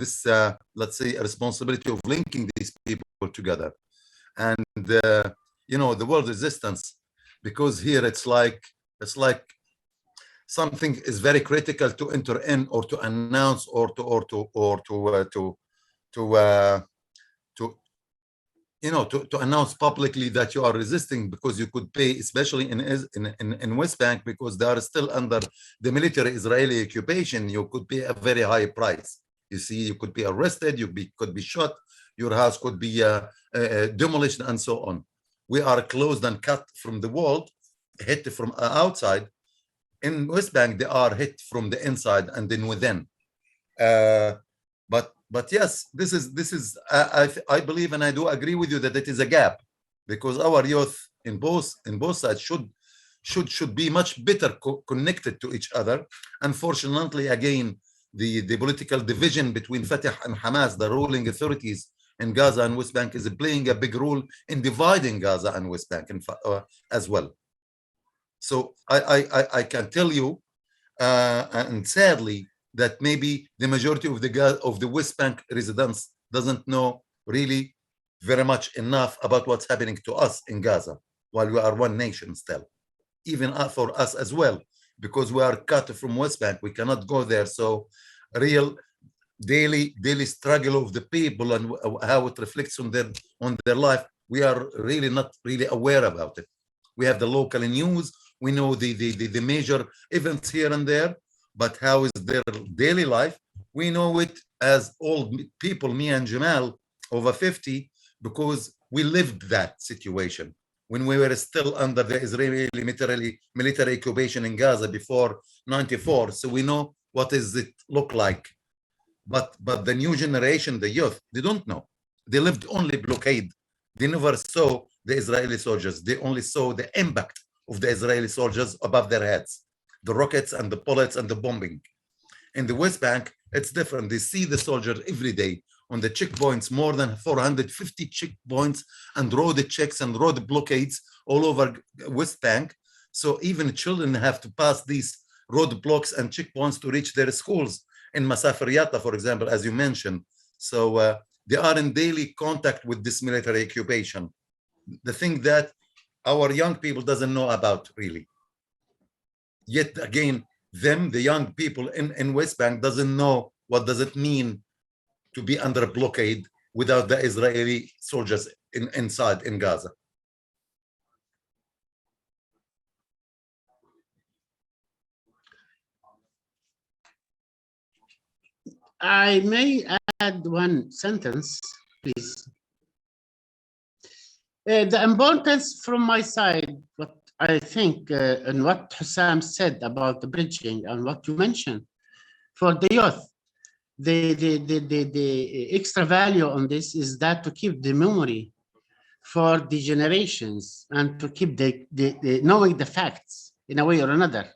let's say a responsibility of linking these people together, and you know, the world resistance, because here it's like something is very critical to enter in or to announce or to you know, to announce publicly that you are resisting, because you could pay, especially in West Bank, because they are still under the military Israeli occupation. You could pay a very high price. You see, you could be arrested, could be shot, your house could be demolished, and so on. We are closed and cut from the world, hit from outside. In West Bank, they are hit from the inside and then within. But yes, this is I believe, and I do agree with you, that it is a gap, because our youth in both sides should be much better connected to each other. Unfortunately, again, the political division between Fatah and Hamas, the ruling authorities in Gaza and West Bank, is playing a big role in dividing Gaza and West Bank as well. So I can tell you, and sadly, that maybe the majority of the West Bank residents doesn't know really very much enough about what's happening to us in Gaza, while we are one nation still, even for us as well, because we are cut from West Bank. We cannot go there. So real daily struggle of the people and how it reflects on their life, we are really not really aware about it. We have the local news, we know the major events here and there, but how is their daily life? We know it as old people, me and Jamal, over 50, because we lived that situation when we were still under the Israeli military occupation in Gaza before 94. So we know what does it look like. But the new generation, the youth, they don't know. They lived only blockade. They never saw the Israeli soldiers. They only saw the impact of the Israeli soldiers above their heads, the rockets and the bullets and the bombing. In the West Bank, it's different. They see the soldiers every day on the checkpoints, more than 450 checkpoints and road checks and road blockades all over West Bank. So even children have to pass these roadblocks and checkpoints to reach their schools in Masafa Yatta, for example, as you mentioned. So They are in daily contact with this military occupation. The thing that our young people doesn't know about really. Yet again, the young people in West Bank doesn't know what does it mean to be under blockade without the Israeli soldiers inside in Gaza. I may add one sentence, please. The importance from my side, what I think, and what Hossam said about the bridging and what you mentioned for the youth, the extra value on this is that to keep the memory for the generations and to keep the knowing the facts in a way or another.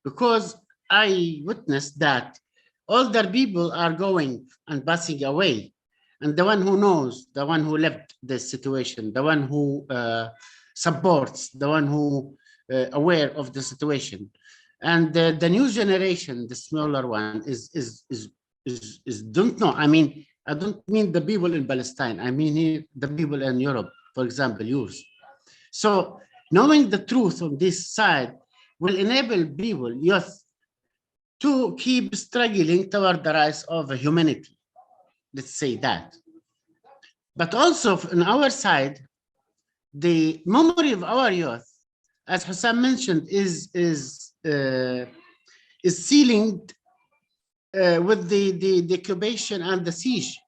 Because I witnessed that older people are going and passing away, and the one who knows, the one who left the situation, the one who supports, the one who aware of the situation, and the new generation, the smaller one, is don't know. I mean, I don't mean the people in Palestine. I mean here the people in Europe, for example, youth. So knowing the truth on this side will enable people, youth, to keep struggling toward the rise of humanity. Let's say that. But also on our side, the memory of our youth, as Hossam mentioned, is sealing with the occupation and the siege.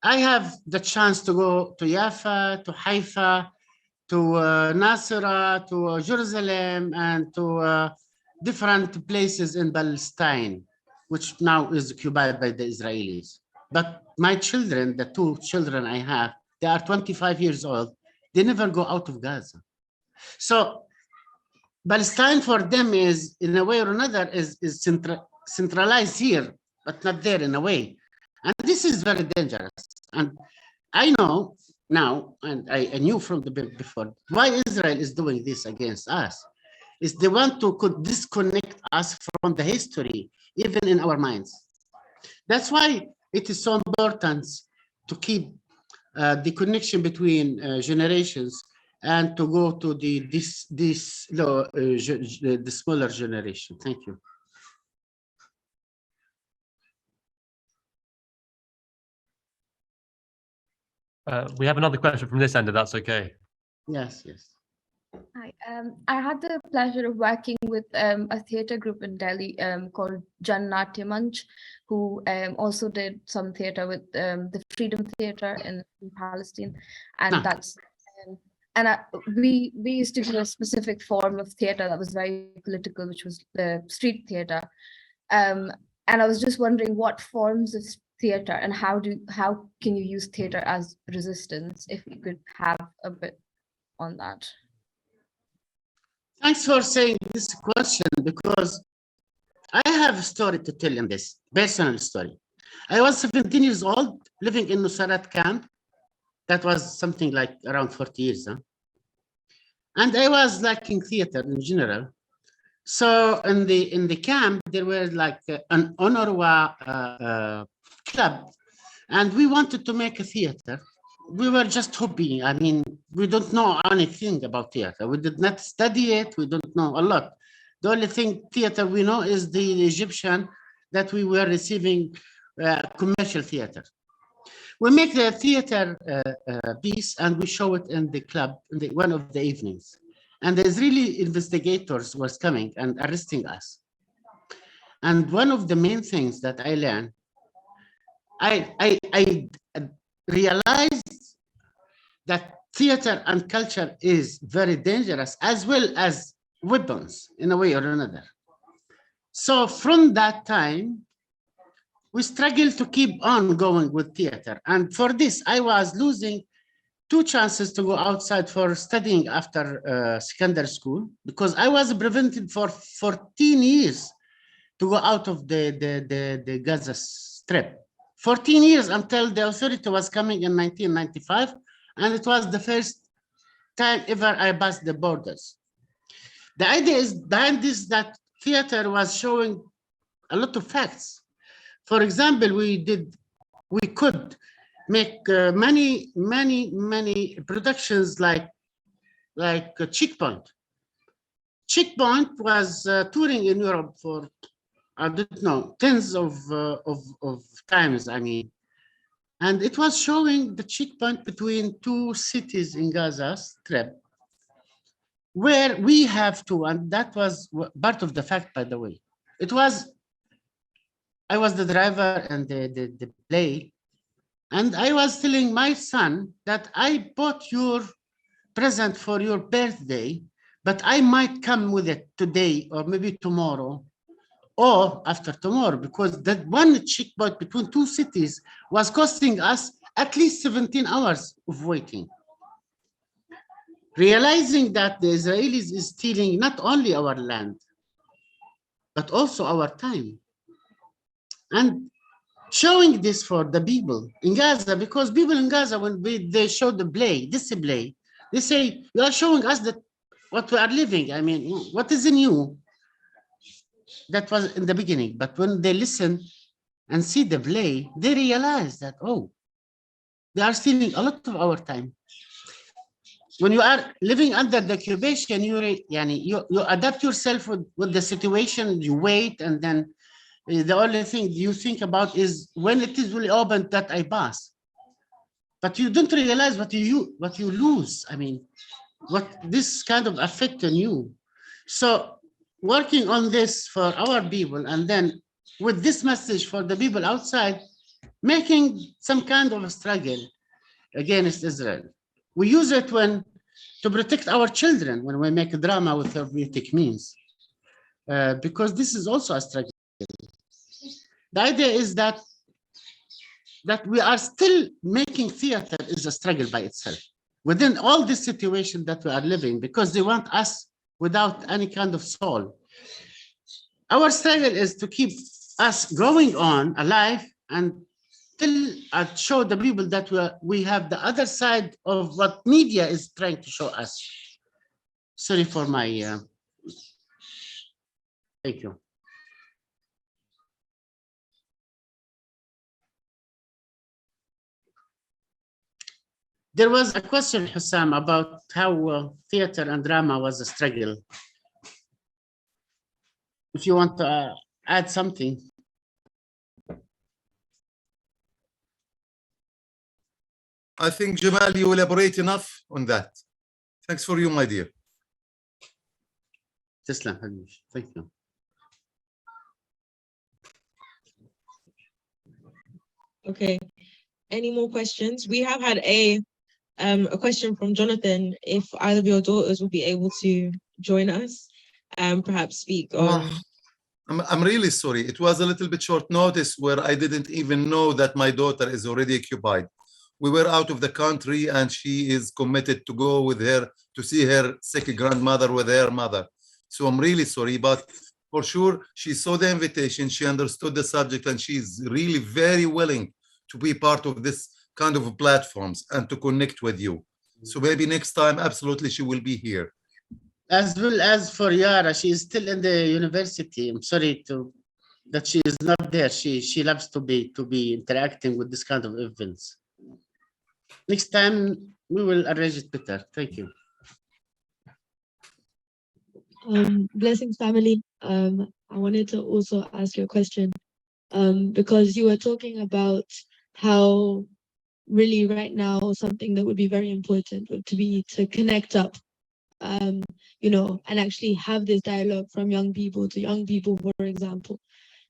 I have the chance to go to Jaffa, to Haifa, to Nasirah, to Jerusalem, and to different places in Palestine, which now is occupied by the Israelis. But my children, the two children I have, they are 25 years old. They never go out of Gaza. So Palestine for them is, in a way or another, is centralized here, but not there in a way. And this is very dangerous. And I know now, and I knew from the before, why Israel is doing this against us. Is they want to disconnect us from the history, even in our minds. That's why it is so important to keep the connection between generations and to go to the smaller generation. Thank you. We have another question from this end, if that's okay. Yes, yes. Hi, I had the pleasure of working with a theatre group in Delhi called Jannati Manch, who also did some theatre with the Freedom Theatre in Palestine, and we used to do a specific form of theatre that was very political, which was the street theatre, and I was just wondering what forms of theatre and how can you use theatre as resistance, if you could have a bit on that. Thanks for saying this question, because I have a story to tell in this, personal story. I was 17 years old, living in Nusrat camp. That was something like around 40 years. Huh? And I was liking theater in general. So in the camp, there was like an UNRWA club, and we wanted to make a theater. We were just hoping. I mean, we don't know anything about theater. We did not study it. We don't know a lot. The only thing theater we know is the Egyptian that we were receiving commercial theater. We make the theater piece and we show it in the club in one of the evenings. And the Israeli investigators was coming and arresting us. And one of the main things that I learned, I realized that theater and culture is very dangerous, as well as weapons in a way or another. So from that time, we struggled to keep on going with theater. And for this, I was losing 2 chances to go outside for studying after secondary school, because I was prevented for 14 years to go out of the Gaza Strip. 14 years until the authority was coming in 1995, and it was the first time ever I passed the borders. The idea is behind this that theater was showing a lot of facts. For example, we could make many productions like Checkpoint. Checkpoint was touring in Europe for, I don't know, tens of times, I mean. And it was showing the checkpoint between two cities in Gaza Strip, where we have to, and that was part of the fact, by the way. I was the driver and the play, and I was telling my son that I bought your present for your birthday, but I might come with it today or maybe tomorrow or after tomorrow, because that one checkpoint between two cities was costing us at least 17 hours of waiting. Realizing that the Israelis is stealing not only our land, but also our time. And showing this for the people in Gaza, because people in Gaza, when they show the display, they say, you are showing us that what we are living. I mean, what is new? That was in the beginning. But when they listen and see the play, they realize that, oh, they are stealing a lot of our time. When you are living under the occupation, you adapt yourself with the situation, you wait, and then the only thing you think about is when it is really open that I pass. But you don't realize what you lose. I mean, what this kind of effect on you. So working on this for our people, and then with this message for the people outside, making some kind of a struggle against Israel. We use it to protect our children when we make a drama with therapeutic means, because this is also a struggle. The idea is that we are still making theater is a struggle by itself within all this situation that we are living, because they want us without any kind of soul. Our struggle is to keep us going on alive and still show the people that we have the other side of what media is trying to show us. Sorry for my, thank you. There was a question, Hossam, about how theater and drama was a struggle. If you want to add something. I think, Jamal, you elaborate enough on that. Thanks for you, my dear. Thank you. Okay. Any more questions? We have had a question from Jonathan. If either of your daughters will be able to join us and perhaps speak on. I'm really sorry. It was a little bit short notice where I didn't even know that my daughter is already occupied. We were out of the country and she is committed to go with her to see her sick grandmother with her mother. So I'm really sorry, but for sure she saw the invitation, she understood the subject, and she's really very willing to be part of this kind of platforms and to connect with you. So maybe next time, absolutely, she will be here. As well as for Yara, she is still in the university. I'm sorry that she is not there. She loves to be interacting with this kind of events. Next time we will arrange it better. Thank you. Blessings, family. I wanted to also ask you a question because you were talking about how really right now something that would be very important would be to connect up, you know, and actually have this dialogue from young people to young people, for example.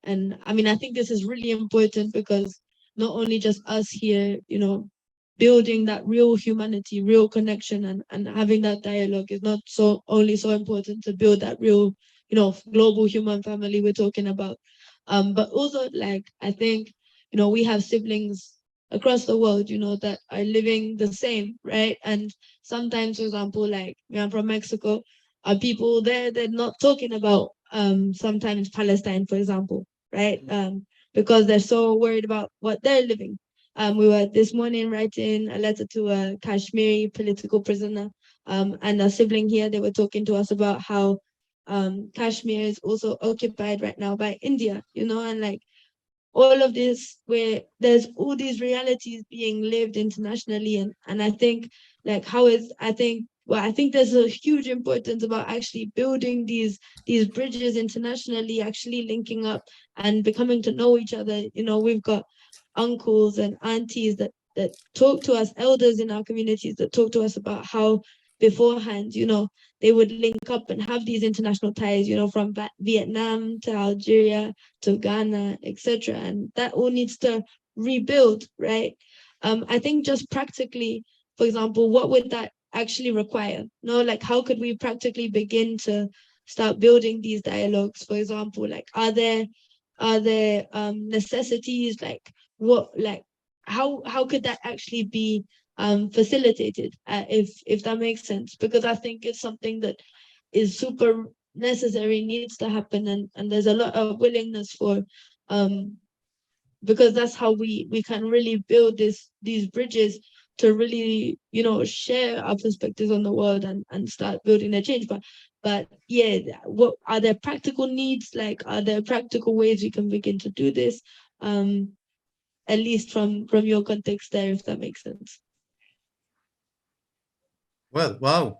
And I mean, I think this is really important because not only just us here, you know, building that real humanity, real connection, and having that dialogue is not only so important to build that real, you know, global human family we're talking about. But also, like, I think, you know, we have siblings across the world, you know, that are living the same, right? And sometimes, for example, like, I'm from Mexico, people there, they're not talking about sometimes Palestine, for example, right? Because they're so worried about what they're living. We were this morning writing a letter to a Kashmiri political prisoner, and a sibling here, they were talking to us about how Kashmir is also occupied right now by India, you know, and like all of this where there's all these realities being lived internationally, and I think like I think there's a huge importance about actually building these bridges internationally, actually linking up and becoming to know each other. You know, we've got uncles and aunties that talk to us, elders in our communities that talk to us about how beforehand, you know, they would link up and have these international ties, you know, from Vietnam to Algeria to Ghana, etc. And that all needs to rebuild, right? I think just practically, for example, what would that actually require? No, like how could we practically begin to start building these dialogues? For example, like are there necessities, like what, like how could that actually be facilitated, if that makes sense? Because I think it's something that is super necessary, needs to happen, and there's a lot of willingness for because that's how we can really build these bridges to really, you know, share our perspectives on the world and start building a change. But yeah, what are there practical needs? Like, are there practical ways we can begin to do this? At least from your context there, if that makes sense. Well, wow.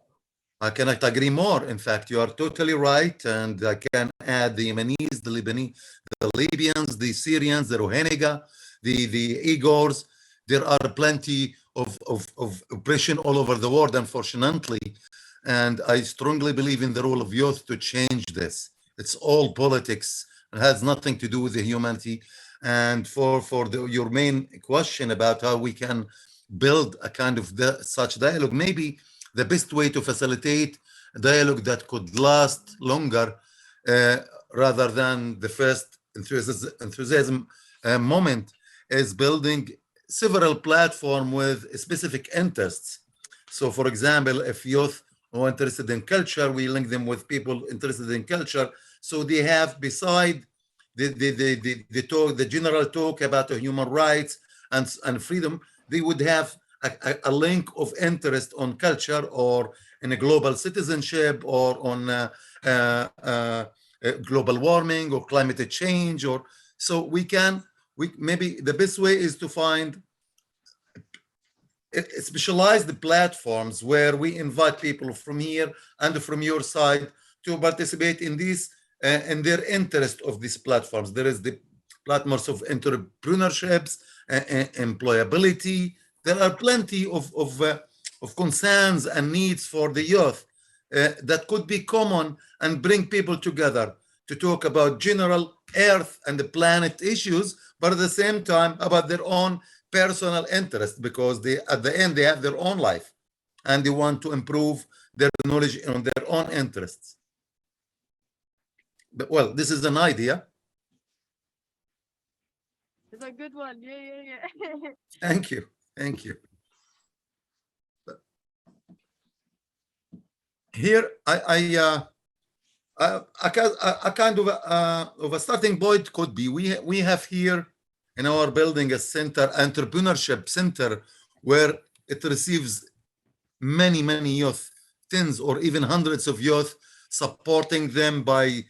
I cannot agree more. In fact, you are totally right. And I can add the Yemenis, the Lebanese, the Libyans, the Syrians, the Rohingya, the Uyghurs. There are plenty of oppression all over the world, unfortunately. And I strongly believe in the role of youth to change this. It's all politics. It has nothing to do with the humanity. And for your main question about how we can build a kind of such dialogue, maybe the best way to facilitate a dialogue that could last longer rather than the first enthusiasm moment is building several platforms with specific interests. So for example, if youth are interested in culture, we link them with people interested in culture. So they have, beside the general talk about human rights and freedom, they would have a link of interest on culture or in a global citizenship or on global warming or climate change. Or so maybe the best way is to find specialized platforms where we invite people from here and from your side to participate in these and their interest of these platforms. There is the platforms of entrepreneurships, employability. There are plenty of concerns and needs for the youth that could be common and bring people together to talk about general earth and the planet issues, but at the same time about their own personal interest, because at the end they have their own life and they want to improve their knowledge on their own interests. But, well, this is an idea. It's a good one. Yeah. Thank you. Thank you. Here, a kind of a starting point could be, we have here in our building a center, entrepreneurship center, where it receives many youth, tens or even hundreds of youth, supporting them by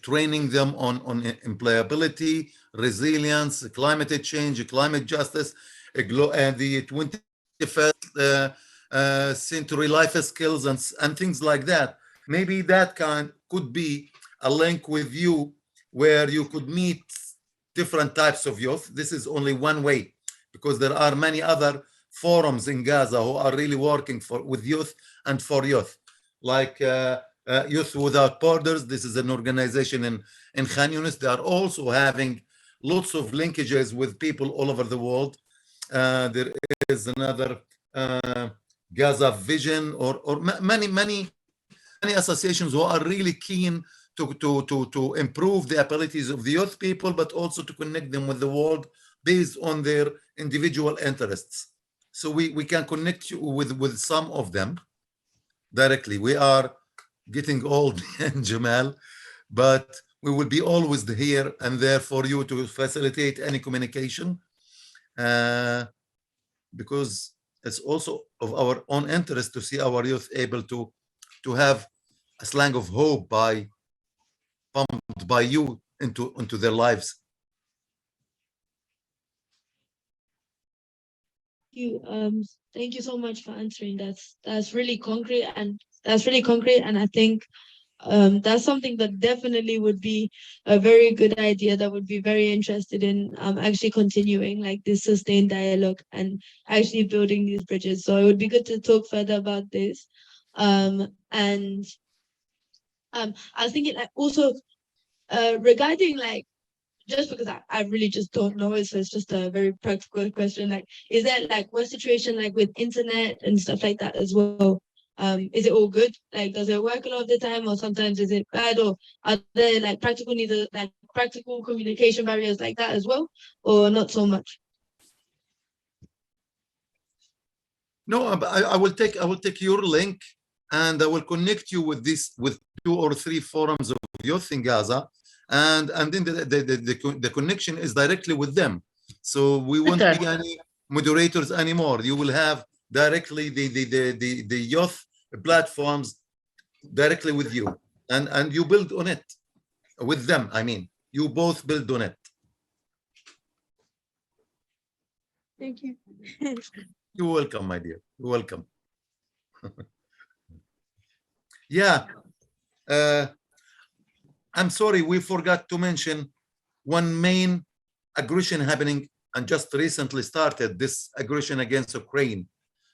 training them on employability, resilience, climate change, climate justice, and the 21st century life skills and things like that. Maybe that could be a link with you where you could meet different types of youth. This is only one way, because there are many other forums in Gaza who are really working with youth and for youth, like Youth Without Borders. This is an organization in Khan Yunis. They are also having lots of linkages with people all over the world. There is another Gaza Vision, or many associations who are really keen to improve the abilities of the youth people, but also to connect them with the world based on their individual interests. So we can connect you with some of them directly. We are getting old, Jamal, but we will be always here and there for you to facilitate any communication, because it's also of our own interest to see our youth able to have a slang of hope pumped by you into their lives. you. Thank you so much for answering. That's really concrete, and I think that's something that definitely would be a very good idea, that would be very interested in actually continuing like this sustained dialogue and actually building these bridges. So it would be good to talk further about this. And I was thinking like also regarding like, just because I really just don't know it, so it's just a very practical question. Like, is there like what situation like with internet and stuff like that as well? Is it all good? Like, does it work a lot of the time, or sometimes is it bad, or are there like practical needs, like practical communication barriers like that as well, or not so much? No, I will take your link and I will connect you with 2 or 3 forums of youth in Gaza, and then the connection is directly with them. So we won't be any moderators anymore. You will have directly the youth platforms directly with you, and you build on it with them. I mean, you both build on it. Thank you. You're welcome, my dear. You're welcome. Yeah. I'm sorry, we forgot to mention one main aggression happening and just recently started, this aggression against Ukraine.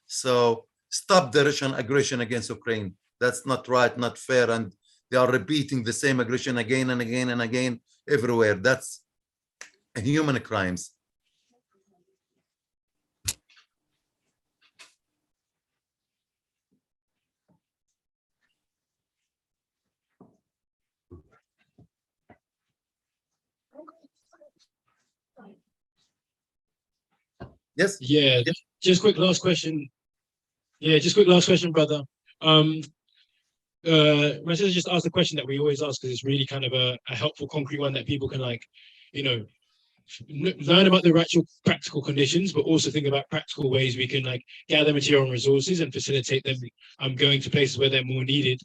So stop the Russian aggression against Ukraine. That's not right, not fair. And they are repeating the same aggression again and again and again everywhere. That's human crimes. Yes. Yeah. Just quick last question. Yeah, just quick last question, brother. My sister just asked a question that we always ask because it's really kind of a helpful, concrete one that people can like, you know, learn about the actual practical conditions, but also think about practical ways we can like gather material and resources and facilitate them going to places where they're more needed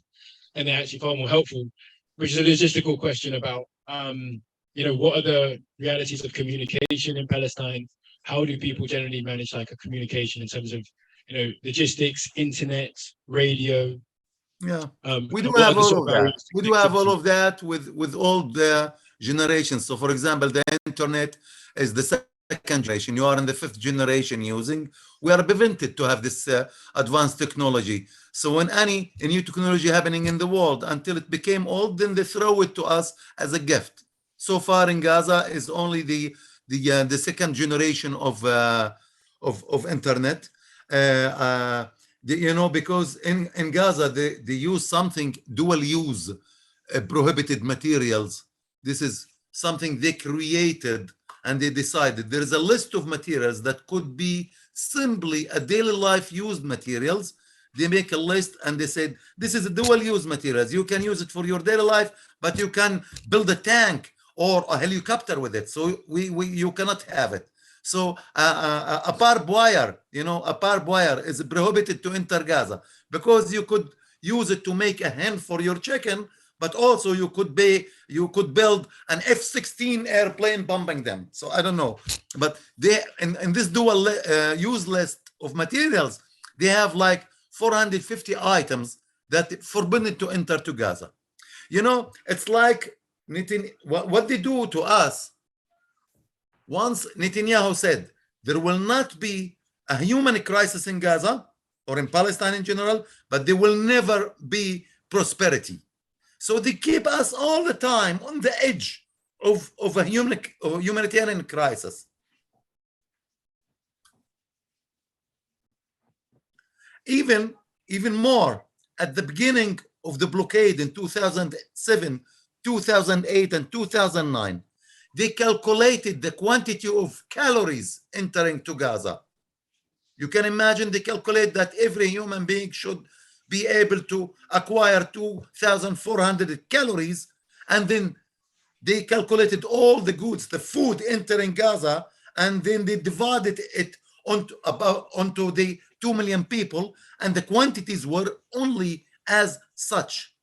and they're actually far more helpful. Which is a logistical question about you know, what are the realities of communication in Palestine? How do people generally manage like a communication in terms of, you know, logistics, internet, radio? Yeah, we and do what are have the all sort of of that. barriers to We do have all connectivity? of that with all the generations. So, for example, the internet is the second generation. You are in the 5th generation using. We are prevented to have this advanced technology. So, when any new technology happening in the world, until it became old, then they throw it to us as a gift. So far in Gaza is only the 2nd generation of internet. You know, because in Gaza they use something dual use, prohibited materials. This is something they created, and they decided there is a list of materials that could be simply a daily life used materials. They make a list and they said this is a dual use materials. You can use it for your daily life, but you can build a tank or a helicopter with it. So you cannot have it. So a barbed wire, you know, a barbed wire is prohibited to enter Gaza because you could use it to make a hen for your chicken, but also you could build an F-16 airplane bombing them. So I don't know, but they in this dual use list of materials, they have like 450 items that forbidden to enter to Gaza. You know, it's like what they do to us. Once Netanyahu said there will not be a human crisis in Gaza or in Palestine in general, but there will never be prosperity. So they keep us all the time on the edge of a humanitarian crisis. Even more, at the beginning of the blockade in 2007, 2008, and 2009, they calculated the quantity of calories entering to Gaza. You can imagine they calculate that every human being should be able to acquire 2,400 calories, and then they calculated all the goods, the food entering Gaza, and then they divided it onto the 2 million people, and the quantities were only as such.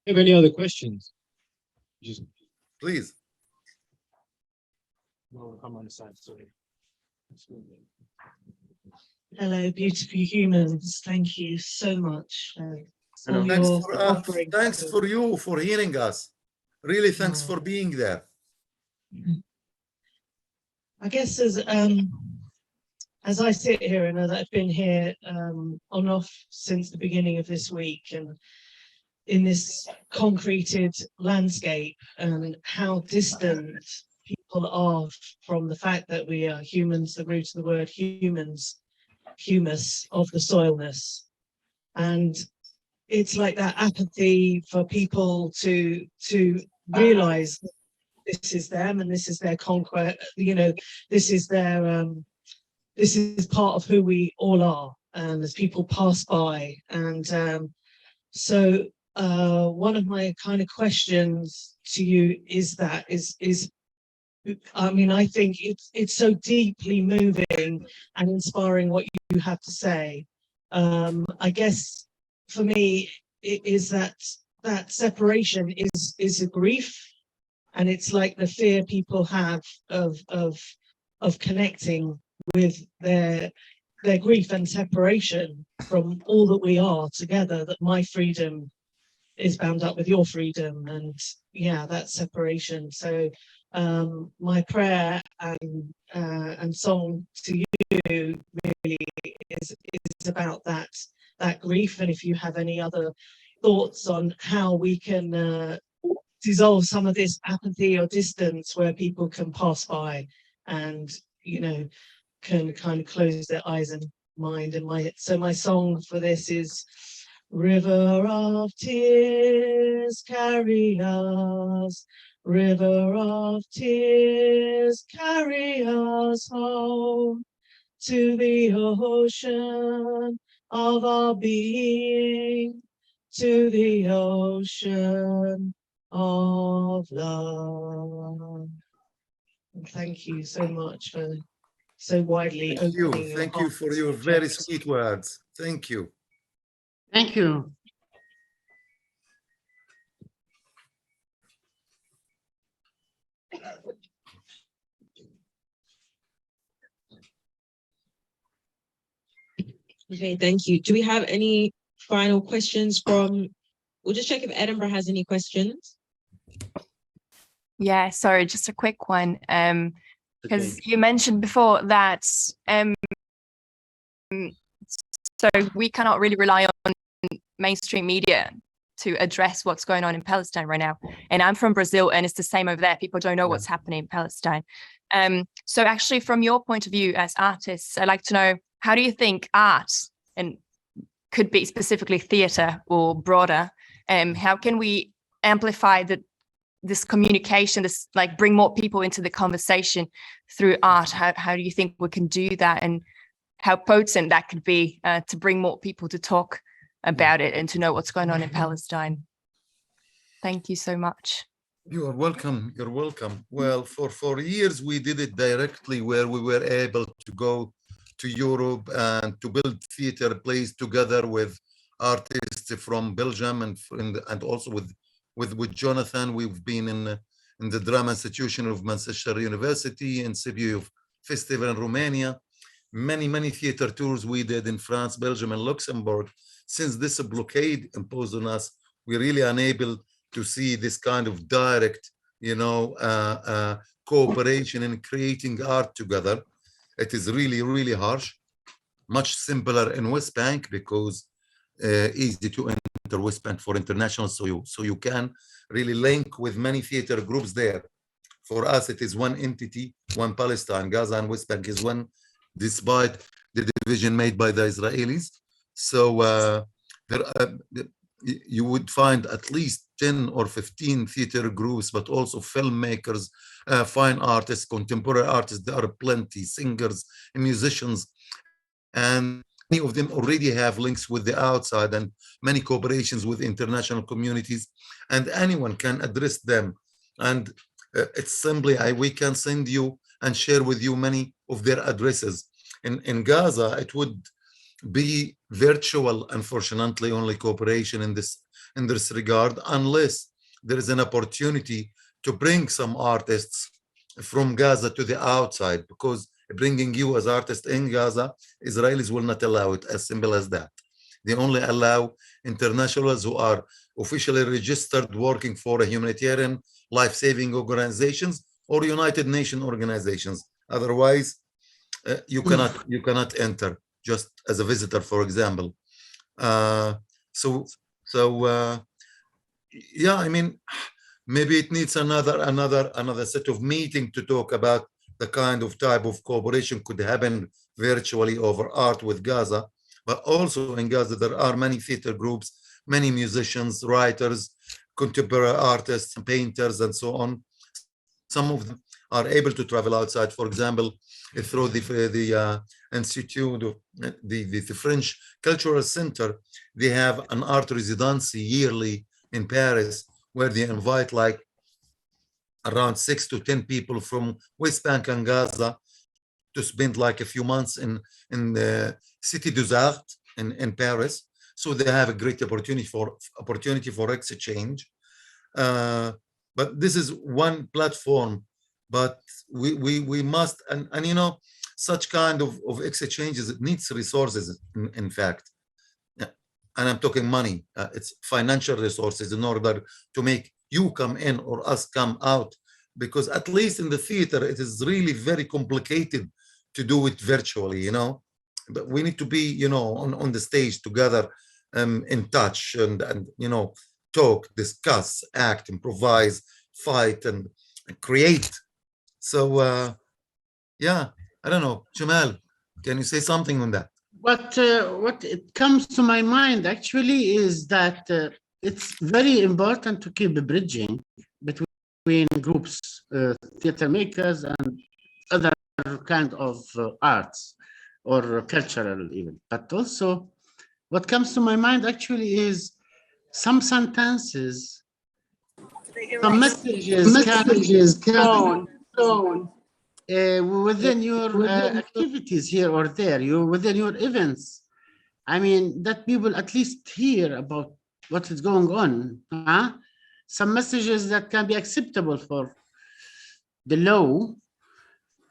Have any other questions? Just Please. no, come on the side, sorry. Hello, beautiful humans. Thank you so much for Thanks your for offering. thanks for you for hearing us. Really, thanks for being there. I guess as I sit here and I've been here on and off since the beginning of this week, and in this concreted landscape, and how distant people are from the fact that we are humans, the root of the word humans, humus of the soilness. And it's like that apathy for people to realize this is them and this is their conquest, you know, this is their this is part of who we all are, and as people pass by. And so one of my kind of questions to you is I mean, I think it's so deeply moving and inspiring what you have to say. I guess for me, it is that separation is a grief, and it's like the fear people have of connecting with their grief and separation from all that we are together, that my freedom is bound up with your freedom, and yeah, that separation. So my prayer and song to you really is about that grief. And if you have any other thoughts on how we can dissolve some of this apathy or distance, where people can pass by and, you know, can kind of close their eyes and mind. And my song for this is: River of tears, carry us. River of tears, carry us home to the ocean of our being, to the ocean of love. And thank you so much for so widely Thank you. opening your Thank you for your very sweet words. Thank you. Thank you. Okay, thank you. Do we have any final questions from, we'll just check if Edinburgh has any questions. Yeah, sorry, just a quick one. Because you mentioned before that so we cannot really rely on mainstream media to address what's going on in Palestine right now. And I'm from Brazil, and it's the same over there. People don't know what's happening in Palestine. So actually, from your point of view as artists, I'd like to know, how do you think art, and could be specifically theatre or broader, how can we amplify this communication, this, like, bring more people into the conversation through art? How do you think we can do that, and how potent that could be to bring more people to talk about it and to know what's going on in Palestine? Thank you so much. You are welcome. You're welcome. Well, for years we did it directly, where we were able to go to Europe and to build theater plays together with artists from Belgium and also with Jonathan. We've been in the Drama Institution of Manchester University, in Sibiu Festival in Romania. Many theater tours we did in France, Belgium, and Luxembourg. Since this blockade imposed on us, we're really unable to see this kind of direct, cooperation in creating art together. It is really harsh. Much simpler in West Bank, because easy to enter West Bank for international, so you can really link with many theater groups there. For us, it is one entity, one Palestine. Gaza and West Bank is one, despite the division made by the Israelis. So you would find at least 10 or 15 theater groups, but also filmmakers, fine artists, contemporary artists. There are plenty, singers, musicians, and many of them already have links with the outside and many cooperations with international communities, and anyone can address them. And it's simply, we can send you and share with you many of their addresses. In Gaza, it would be virtual, unfortunately, only cooperation in this in this regard unless there is an opportunity to bring some artists from Gaza to the outside, because bringing you as artists in Gaza, Israelis will not allow it, as simple as that. They only allow internationals who are officially registered working for a humanitarian life-saving organizations or United Nations organizations. Otherwise, you cannot enter just as a visitor, for example. Yeah, I mean, maybe it needs another set of meeting to talk about the kind of type of cooperation could happen virtually over art with Gaza. But also in Gaza, there are many theater groups, many musicians, writers, contemporary artists, painters, and so on. Some of them are able to travel outside. For example, through the Institute of the French Cultural Center, they have an art residency yearly in Paris, where they invite like around 6 to 10 people from West Bank and Gaza to spend like a few months in the Cité des Arts in Paris. So they have a great opportunity for exchange. But this is one platform. But we must, and you know, such kind of exchanges, it needs resources, in fact. And I'm talking money. It's financial resources in order to make you come in or us come out. Because at least in the theater, it is really very complicated to do it virtually, you know. But we need to be, you know, on the stage together, in touch, and you know, talk, discuss, act, improvise, fight, and create. So yeah, I don't know, Jamal, can you say something on that? What it comes to my mind actually is that it's very important to keep bridging between groups, theater makers, and other kind of arts or cultural even. But also, what comes to my mind actually is some sentences, some messages can within your activities here or there, within your events. I mean, that people at least hear about what is going on. Some messages that can be acceptable for the law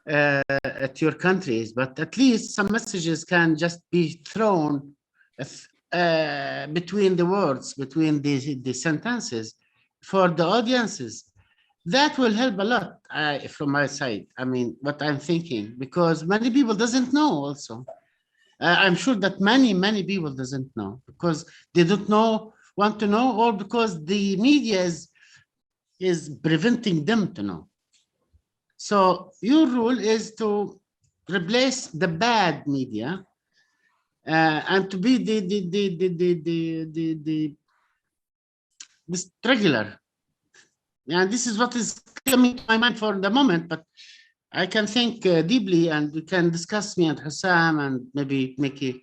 at your countries, but at least some messages can just be thrown between the words, between the sentences for the audiences. That will help a lot from my side. I mean, what I'm thinking, because many people doesn't know also. I'm sure that many people doesn't know because they don't know, want to know, or because the media is preventing them to know. So your rule is to replace the bad media and to be the regular. And this is what is coming to my mind for the moment, but I can think deeply, and we can discuss, me and Hossam, and maybe make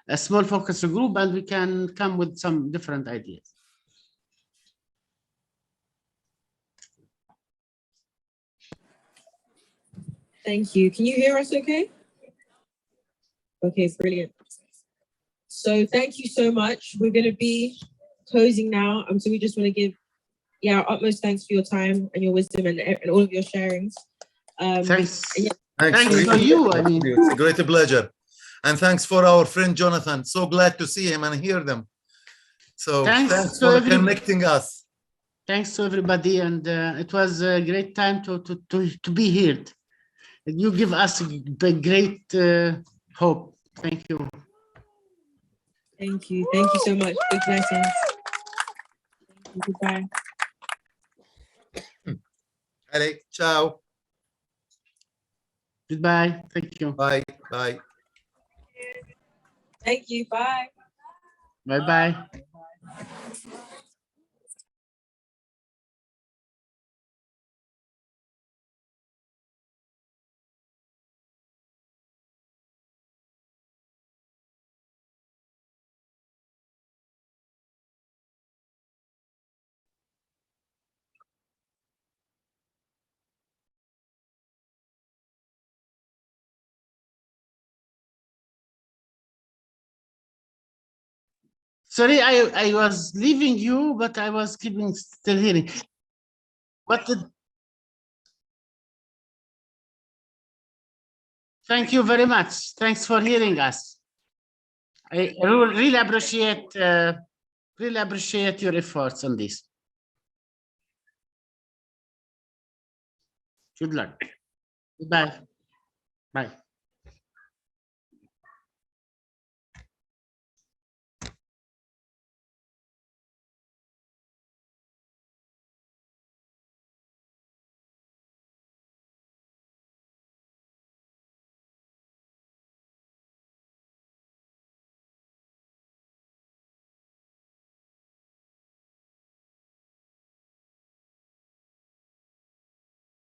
a small focus group, and we can come with some different ideas. Thank you. Can you hear us okay? Okay, brilliant. So thank you so much. We're going to be closing now. So we just want to give our utmost thanks for your time and your wisdom and all of your sharings. Thanks. Thanks for you. I mean, it's a great pleasure. And thanks for our friend Jonathan. So glad to see him and hear them. So thanks for connecting us. Thanks to everybody, and it was a great time to be here. You give us a great hope. Thank you. Thank you. Thank you so much. Big blessings. Goodbye. Allez, ciao. Goodbye. Thank you. Bye. Bye. Thank you. Bye. Bye-bye. Sorry, I was leaving you, but I was keeping still hearing. What did? Thank you very much. Thanks for hearing us. I really appreciate your efforts on this. Good luck. Goodbye. Bye.